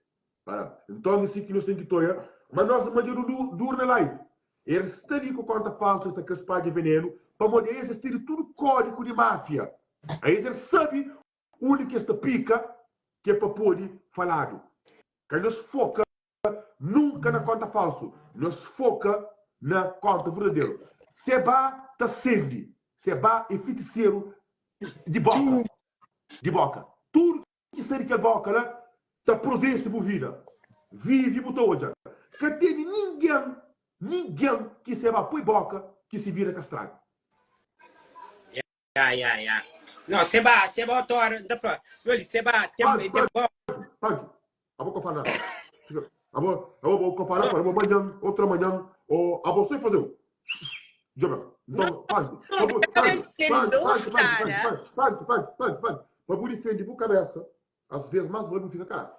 Então, assim que nós temos que tocar, mas nós mandamos duro na live. Eles estão com conta falsa, esta caspa de veneno, para morrer, eles têm tudo código de máfia. Aí eles sabem onde esta pica, que é para poder falar. Que nós foca nunca na conta falsa, nós foca na conta verdadeira. Seba está sendo, Seba é feiticeiro de boca. De boca. Tudo que sai daquela boca lá, está prudência por vida. Vive por toda. Que tem ninguém que se vai por boca que se vira castrado. Não, seba autor da pro. Olha, seba tem Pag. A boca fala. A boca fala, para amanhã, outra manhã, ou a você fazer. Joga. Então, pag. Pag. Para por defender por cabeça, às vezes mais vai ficar cara.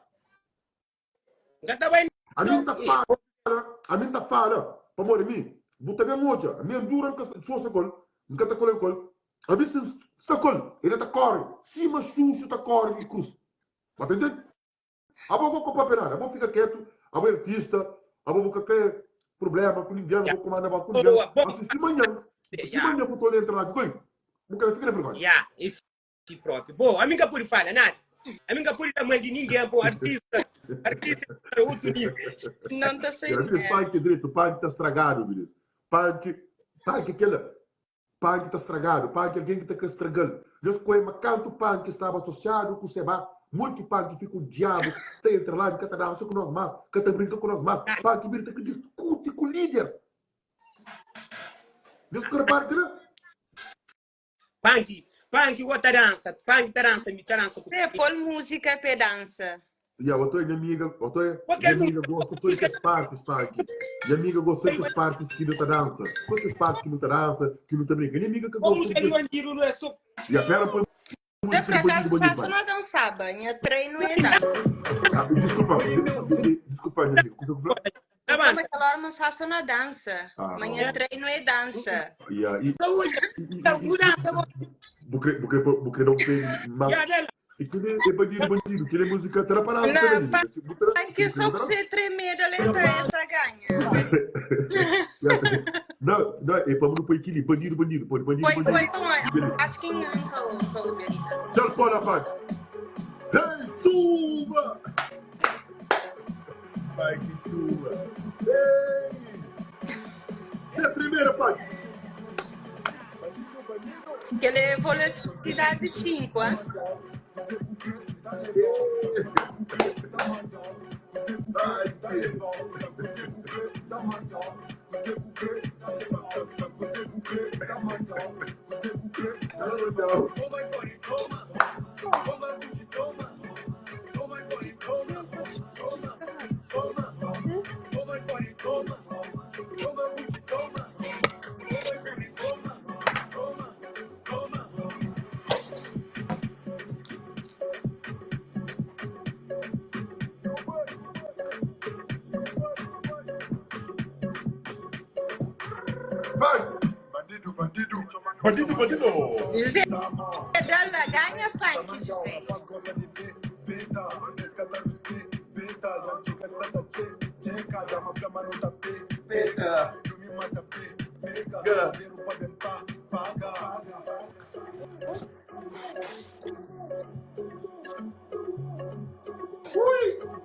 A mim tá fala, para morrer mim. Buta bem moja, a minha dura que sou secol, nunca tá colocou. A mim está col, ele tá corre, cima xuxo tá corre e cruz. Mas entende? A boca com papelada, a boca fica quieto, a boca artista, a boca quer problema com ninguém, a boca comanda com ninguém. Mas se amanhã for todo entrar lá de coisa, boca fica na vergonha. Esse próprio. Bom, a minha por fala nada. A minha por mãe de ninguém, pô, artista para outro nível. Não tá sendo. Punk direito, punk tá estragado, beleza. Punk tá estragado, punk alguém que tá estragando. Deus conhece, mas canto punk estava associado com o Seba, muito punk fica o diabo, tem entra lá, que tá dançando com nós mais, que tá brincando com nós mais, punk vira que discute com o líder. Deus conhece parte, né? Punk, outra dança, me dança. Pôr música para dança. Eu tô minha amiga gosta de as partes, punk. Minha amiga gosta das partes que não tá dança. Quantas partes que não tá dança, que não tá brincando. Minha amiga que gosta de... Como bandido não é só... E a pera põe... Eu, por acaso, faço não dançava. Minha treino é dança. Desculpa, minha amiga. Mas aquela hora não faço na dança. Minha treino é dança. Porque não tem mais... E que ele é bandido, que ele é música atrapalhada. Não, que só você tremer da letra essa ganha. Não, é para não pôr aquilo, bandido. Acho que enganou, Berita. Já pode, rapaz. Hey, chuva! Pai, que tua. Ei! É a primeira, pai. Que ele velocidade 5, hein? Bandido. José Dalla ganha funk, José.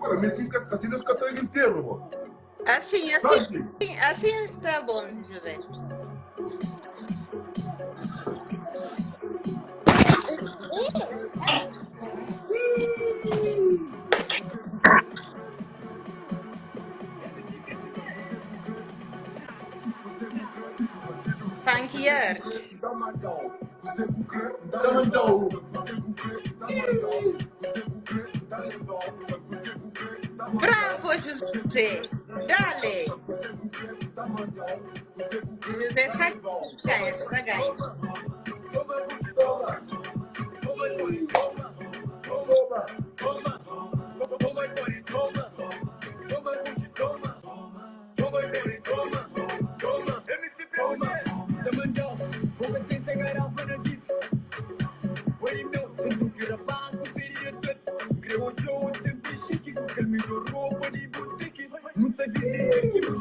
Ora, me assim nesse cantor inteiro, mano. Assim está bom, José. Funk Art. Bravo, José. Dale. José está ganha.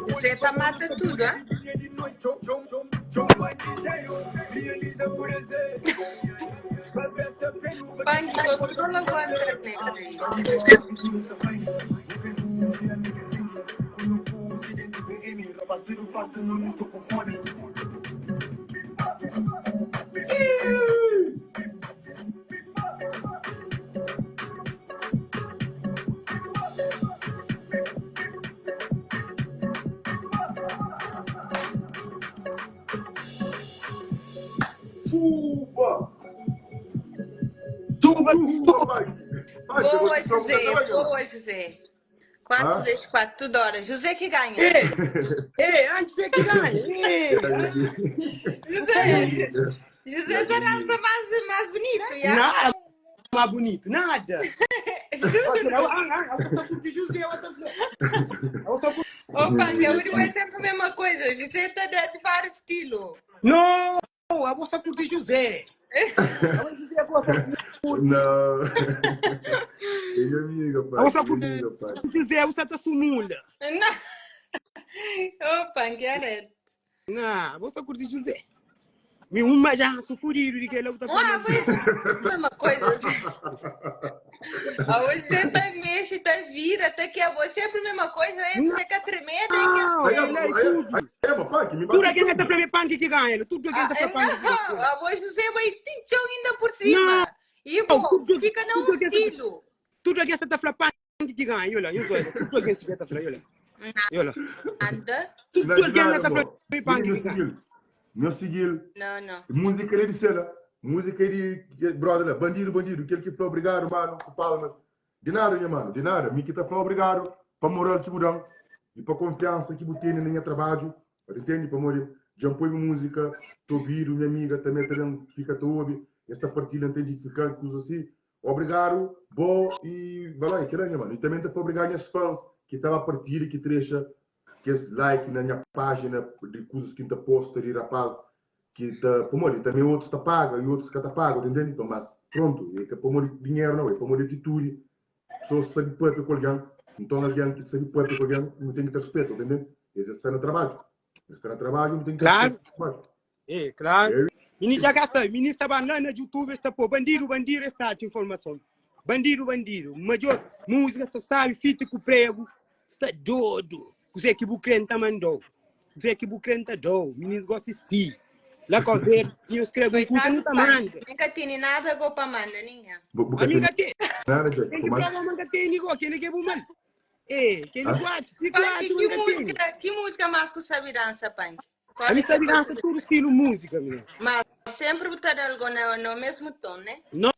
Você tá mata tudo, hein? Funk controla o internet aí. Boa, José. 4 vezes 4, tudo hora. José que ganha. Antes é que ganha. José dança mais bonito, já? Nada mais bonito, nada. Eu só curti José, Opa, eu é sempre a mesma coisa. José tá de vários estilos. Não, eu só curti José. Não. Ele é amiga, pai. Eu só curti José, você tá sumunda. Opa, Garrett. Não, eu só curti José. Me uma já sofrido de que ele tá falando. Mesma coisa. Hoje tá mexe, tá vira, até que a você é a mesma coisa, aí você quer tremer, Não, é tudo. Tudo aqui é pra mim punk que ganha, tudo aqui é pra punk. Não, hoje você vai tinchão ainda por cima. E bom, fica no estilo. Tudo aqui é pra punk que ganha, olha, tudo aqui é pra olha. Olha. Anda. Tudo aqui é pra punk que ganha. Meu seguir. Não. Música ali de cena. Música de brother, bandido, aquele que foi obrigado, mano, com palmas. De nada, minha mano, de nada. Me que tá foi obrigado para moral que mudam e para confiança que você tem no meu trabalho. Entende? Para morrer. Já põe música, tô ouvindo, minha amiga também fica a ouvir. Esta partilha entende ficar coisas assim. Obrigado, bom e vai lá, querendo, mano. E também tá para obrigar minhas fãs que estava a partilha, que trecha, que é like na minha página de coisas que ainda posta e rapaz. Que tá, pomoli, também outros tá paga e outros que tá pago, entende? Então, mas pronto, é que pomoli dinheiro não é, pomoli atitude, só sabe para com alguém, então alguém que sabe para com alguém não tem que ter respeito, entende? Esse está no trabalho, não tem que ter respeito. É, claro. Ministra Gasta, ministra banana de YouTube está por bandido está de informação. Bandido, major música, você sabe, fita com prego, Está doido. Você que bucrenta mandou. Você que bucrenta dou. Meninos gostam de si. Lá que ver, se eu escrevo um curso, não Coitado tá do pai. manda. Nunca tem nada com para manda, ninguém. Amiga tem. Nada, Jess. Tem que Como é? provar manga tem, igual aquele que é bom, mano. Aquele Hã? guacho, se Punk, guacho, manga tem. que música mais que sabe dança, Punk? Qual A mim é que sabe tu dança todo estilo música, menino. Mas sempre botar algo no mesmo tom, né? Não,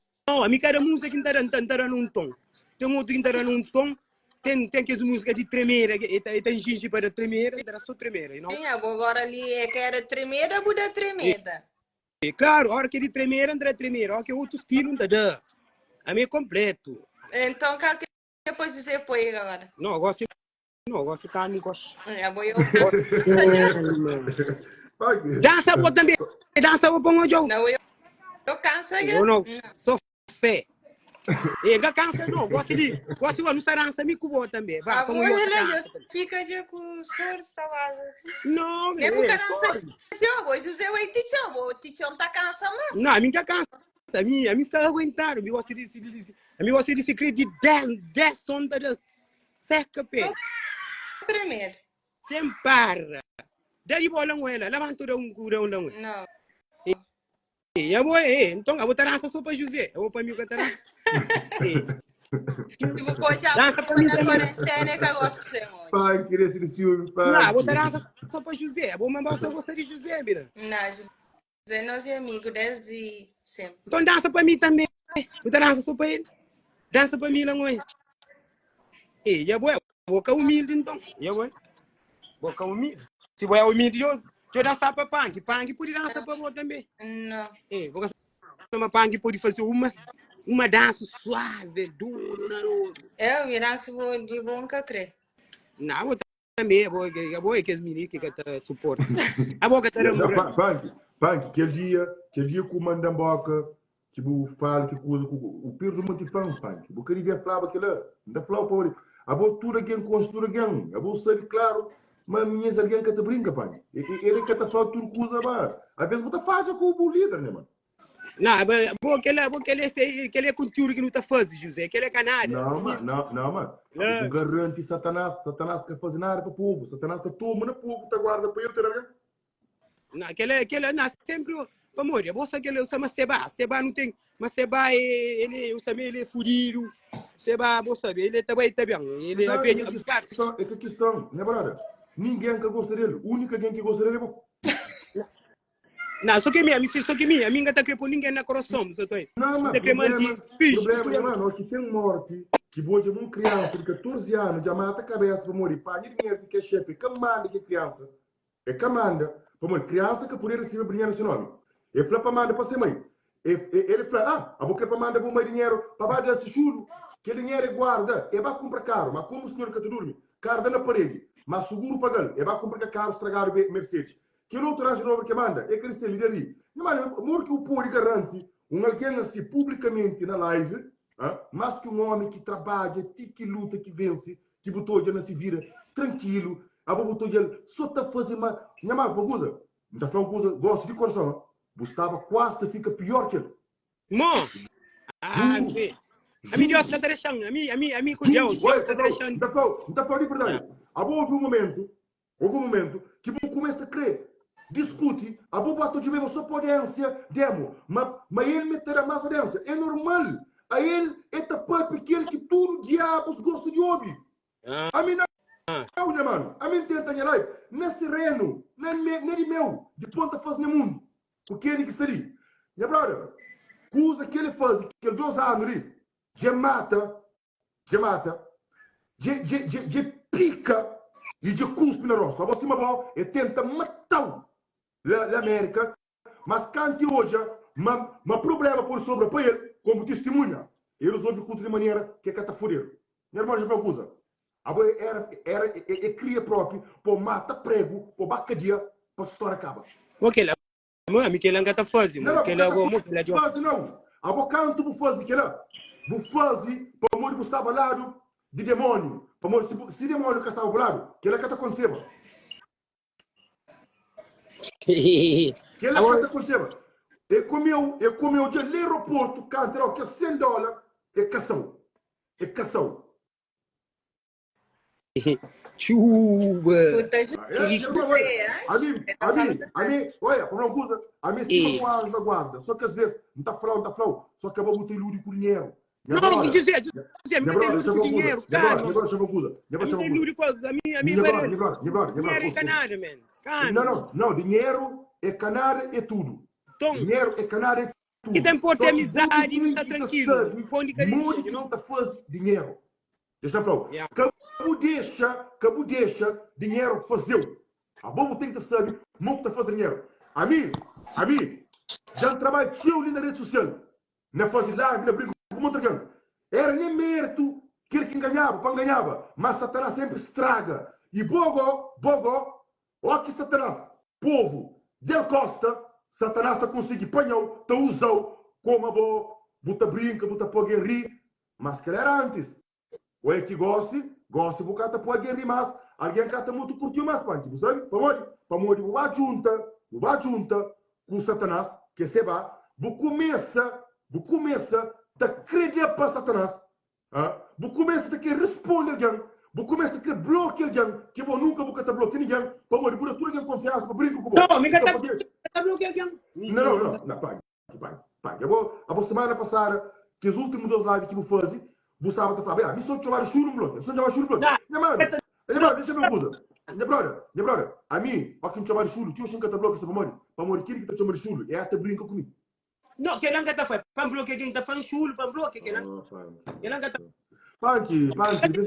a mim cada música que está num tom. Tem um outro que está num tom. Tem que as músicas de tremeira, tem gente para tremeira, era só tremeira, não? Sim, agora ali é que era tremenda, Buda tremenda. Claro, a hora que ele tremeira, André tremeira. A hora que é outro estilo, não dá. A mim é completo. Então, qual que depois dizer foi agora? Não, eu gosto de carne, gosto. Eu vou eu Punk. Dança, vou também. Dança, vou pôr um jogo. Não, eu canso. Eu não sou fé. Não cansa, não. Gosto de não dança, me cubo também. Vai, como eu fica de com o senhor estava assim. Não, nem porque dança. Eu José, o Tichão tá cansado, mas. Não, a mim já cansa. A mim está aguentando. A mim gosta de se criar de 10 sondas seca, pé. Tremer. Sem para. Daí bolão ela, levanta um curão não. Não. Eu vou, então eu vou dançar só para José. Eu vou para mim que dança. Tipo, pode Dança para mim na também. quarentena que eu gosto de ser hoje. Pai, queria ser ciúme, pai. Não, eu vou dançar só para José. Eu vou mandar só você de José, mira. Não, José, nós é amigo desde sempre. Então dança para mim também. Vou dançar só para ele. Dança para mim, não é? Eu vou ficar humilde então. Eu vou ficar humilde. Se eu humilde, eu dançar para Punk. Punk pode dançar para você também. Não. Vou uma Punk pode fazer uma dança suave, duro, naruto. Eu viranço de bom que crer. Não, eu também. Eu vou que as meninas que te suportam. A boca está namorando. Punk, aquele dia que o Mandamboca, que o fala, que usa o Pedro Montifãs, Punk. O que ele falava aquilo, não falava para ele. A boa tudo alguém construa alguém. A boa sabe claro. Mas minhas alguém que te brinca, pai. Ele que te fala tudo coisa, mas às vezes você faz com o líder, né, mano? Não, aquele é cultura que não está fazendo, José. Aquele é canalha. Não, mano. O garante Satanás que faz nada para o povo. Satanás está tomando o povo, está guarda para ele, tá? Não, aquele não, sempre, amor, eu vou saber que ele usa Seba não tem, mas Seba ele é furido. Seba, vou saber, ele também tá bem. Ele é bem buscar. É que questão, né, brother? Ninguém que gosta dele. O único alguém que gosta dele é bom. Não, só que a minha está querendo ninguém na coração, só tô aí. Não, mas problema, mano, que tem morte, que hoje uma criança de 14 anos já mata a cabeça para morrer. Paga dinheiro que é chefe, que manda que é criança. É que manda. Para morrer, criança que poderia receber dinheiro esse nome. Ele fala para manda para ser mãe. Ele fala, eu vou querer para manda para mais dinheiro, para vai dar esse churro. Que dinheiro é guarda, é para comprar caro, mas como o senhor que te dorme, caro na parede, mas seguro para ele, é para comprar caro, estragar o Mercedes. Que outro rancho novo que manda, é que ele se líder aí. Mas, amor que o povo garante, alguém assim, publicamente na live, mas que um homem que trabalha, que luta, que vence, que botou já se vira tranquilo, a botou já só está fazendo uma. Minha mãe, uma coisa, não está falando coisa, gosto de coração, Gustavo quase fica pior que ele. Mó! A mim Deus está deixando, a mim com Deus está deixando. Não está falando de verdade. Houve um momento que eu começo a crer. Discute, a boba de mesmo só potência, demo, mas ele meterá mais potência. É normal. A ele é tapar aquele que tudo diabos gosta de ouvir. A mim não, né, mano? A mim tenta minha live. Não é sereno, nem de meu, de ponta faz no mundo. O que ele que está ali? Minha brother, coisa que ele faz, que ele 2 anos ali, já mata, já pica e já cuspe na roça. Você mal e tenta matar a América, mas cante hoje, mas problema por sobre para ele, como testemunha. Ele resolve de maneira que é catafureiro. Minha irmã já foi coisa. Era cria próprio, para mata prego, para bacadia, para a história acaba. Ok, lá, mãe, que ele não está fazendo, não, que ele é muito melhor. Faz não. A boca não tu faz que lá. Bu faz para morrer Gustavo ao lado de demônio. Para morrer se demônio que estava ao lado, que ele que está acontecendo. Que ele está acontecendo. E comeu de aeroporto, cantarão que é $100, é cação. Chuva. Puta, José, olha, para uma coisa, a mim sim não há da guarda, só que às vezes, não está falando, só que eu vou ter lúdico com dinheiro. Não, José, me tem lúdico com dinheiro, calma. Minha brother, Me tem lúdico, a minha dinheiro é canada, man. Calma. Não, dinheiro é canada é tudo. Então, Dinheiro é canada é tudo. e tem por ter amizade, não está tranquilo. Põe de carinho, Muito não? que faz dinheiro. Deixa eu falar. Yeah. Cabo deixa dinheiro fazer. A bobo tem que saber, muito que faz dinheiro. A mim, já trabalho cheio ali na rede social. Na fase live, na brinco com outra gang. Era nem mérito que ganhava, mas Satanás sempre estraga. E bogo, ó que Satanás, povo, Del Costa, Satanás está conseguindo panhão, está usando como a bo, buta brinca, buta pode rir, mas que ele era antes. Ou é que goste, bocata pode rir mais, alguém que está muito curtiu mais, panque, sabe? Para morrer, vai junta com Satanás, que se vai, vou começa a acreditar para Satanás, vou começa a querer responder alguém, vou começa a querer bloquear alguém, que vou nunca vou te bloquear ninguém, para morrer, por tudo que confiança, para brincar com você. Não, me está bloqueando alguém. Não, pai. Eu vou semana passada, que os últimos 2 lives que eu fiz, você estava a falar, me só chamar churro, Minha mano, deixa eu ver uma coisa. Minha brother, a mim, ó que me chamar churro, tio, xinca, bloqueia, para morrer, quem que te chama de churro, é até brinca comigo. Não, que não está fazendo, para bloquear quem está fazendo chulo, para bloquear quem não. Panque, de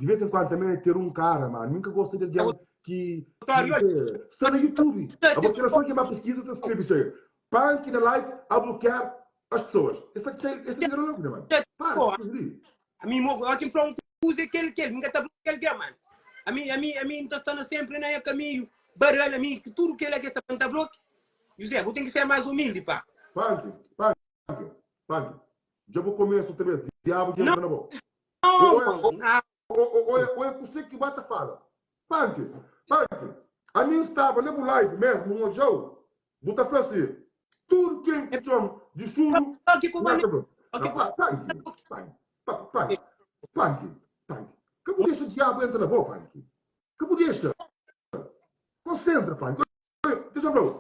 vez em quando também ter um cara, mano, nunca gostei de alguém que está no YouTube. A população que é uma pesquisa está escrevendo isso aí. Panque na live a bloquear as pessoas. Esse é o louco, mano. Para, a mim, aqui foi usa aquele, nunca está bloqueando, mano. A mim está estando sempre no caminho, barulho, a mim, tudo que ele é que está para bloquear. José, você tem que ser mais humilde, pá. Panque. Já vou começar outra vez. Diabo de na boca. Ou é você que bate a fala. Panque. A mim estava na live mesmo, no show. Vou te falar assim. Tudo quem te chama de chulo. Panque. Que por deixa o diabo entra na boca, Panque? Que por deixa? Concentra, Panque. Deixa eu falar.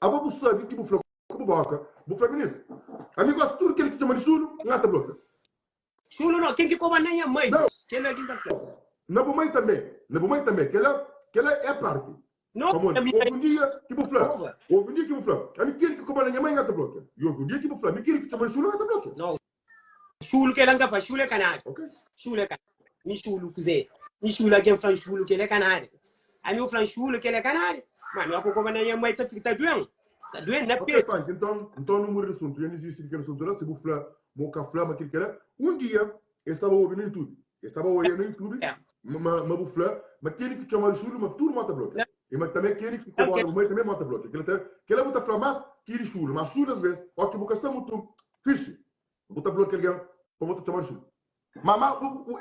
A boca sabe que vou falar com a boca. Vou falar nisso. Amigo, tudo que ele te chama de chulo, não te bloqueia. Chulo não, tem que comer nem a mãe. Não. Que ele é quem está falando. Na mãe também. Que ela é parte. Não, houve um dia que vou falar. A mim quer que comer nem a mãe, não te bloqueia. E houve um dia que vou falar. Me quer que te chama de chulo, não te bloqueia. Não. Chulo que ele não faz, chulo é canário. Ok? Chulo é canário. Me chulo, quiser. Me chulo aqui em Fran chulo que ele é canário. A mim o Fran chulo que ele é canário. Mano, eu vou comer nem a mãe, tá doendo. Tá doendo, não é porque? Ok, então não morre de assunto. Eu não existe aquele assunto lá. Se vou falar, vou falar aquilo que era. Um dia, eu estava ouvindo no YouTube. Mas vou falar, mas aquele que chama de chulo, mas tudo mata bloqueia. E mas também aquele que come a mãe também mata bloqueia. Aquele é muito falar mais que de chulo. Mas chulo às vezes, ó que você está muito fixe. Vou bloquear alguém, para você chamar de chulo. Mas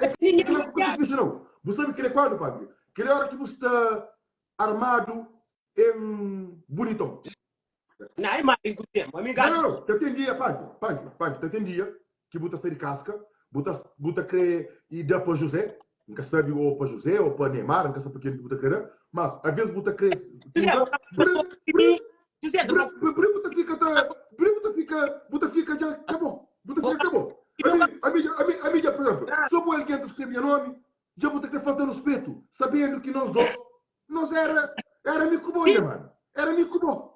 é fixe não. Você sabe que ele é quando, padre? Que ele é hora que você está armado em bonitão. Não, é mais que o tempo, amiga. Não, tem dia, Panque, tem dia que você sai de casca, você quer ir dar para José, nunca sabe ou para José ou para Neymar, nunca sabe porque você quer, mas às vezes você quer... Você fica já acabou. A mídia, por exemplo, só o alguém que escreve meu nome, já vou ter que faltar no respeito, sabendo que nós era amigo bom, mano. Era amigo bom.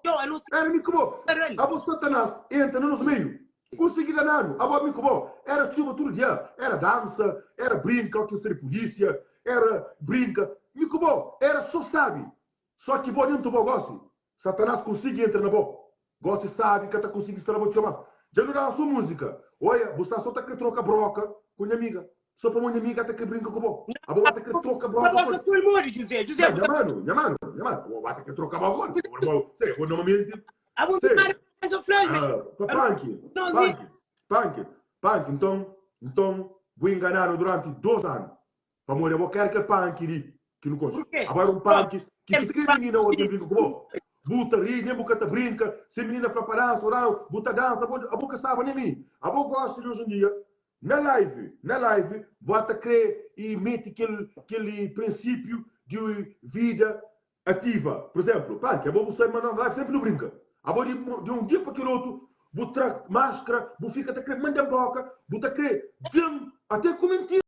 A você Satanás entra nos meios, consegui danar, a amigo bom. Era chuva todo dia, era dança, era brinca, que ser polícia, era brinca. Amigo bom, era só sabe. Só que bom dentro do goste. Satanás consegue entrar na boca. Goste sabe que está conseguindo estar na boca. Já não dá a sua música. Olha, você só está querendo trocar broca com minha amiga. Só para minha amiga até que brinca com você. A boa até que troca broca com você. José. Minha mano. Vou até que trocar broca com você. Sei, eu não me mente. Panque. Então, vou enganar durante 2 anos. Para morrer, eu quero que Panque que não consta. Agora um Panque que se crê menina ou alguém brinca com você. Buta ri, nem boca brinca, se menina para parar, orar, buta dança, a boca estava nem mim. A boca gosta de hoje em dia, Na live, bota crer e mete aquele princípio de vida ativa. Por exemplo, pá, que é bom você mandar live, sempre não brinca. A bom de um dia para aquele outro, vou máscara, vou ficar até crer, manda boca, vou até crer, até comentar.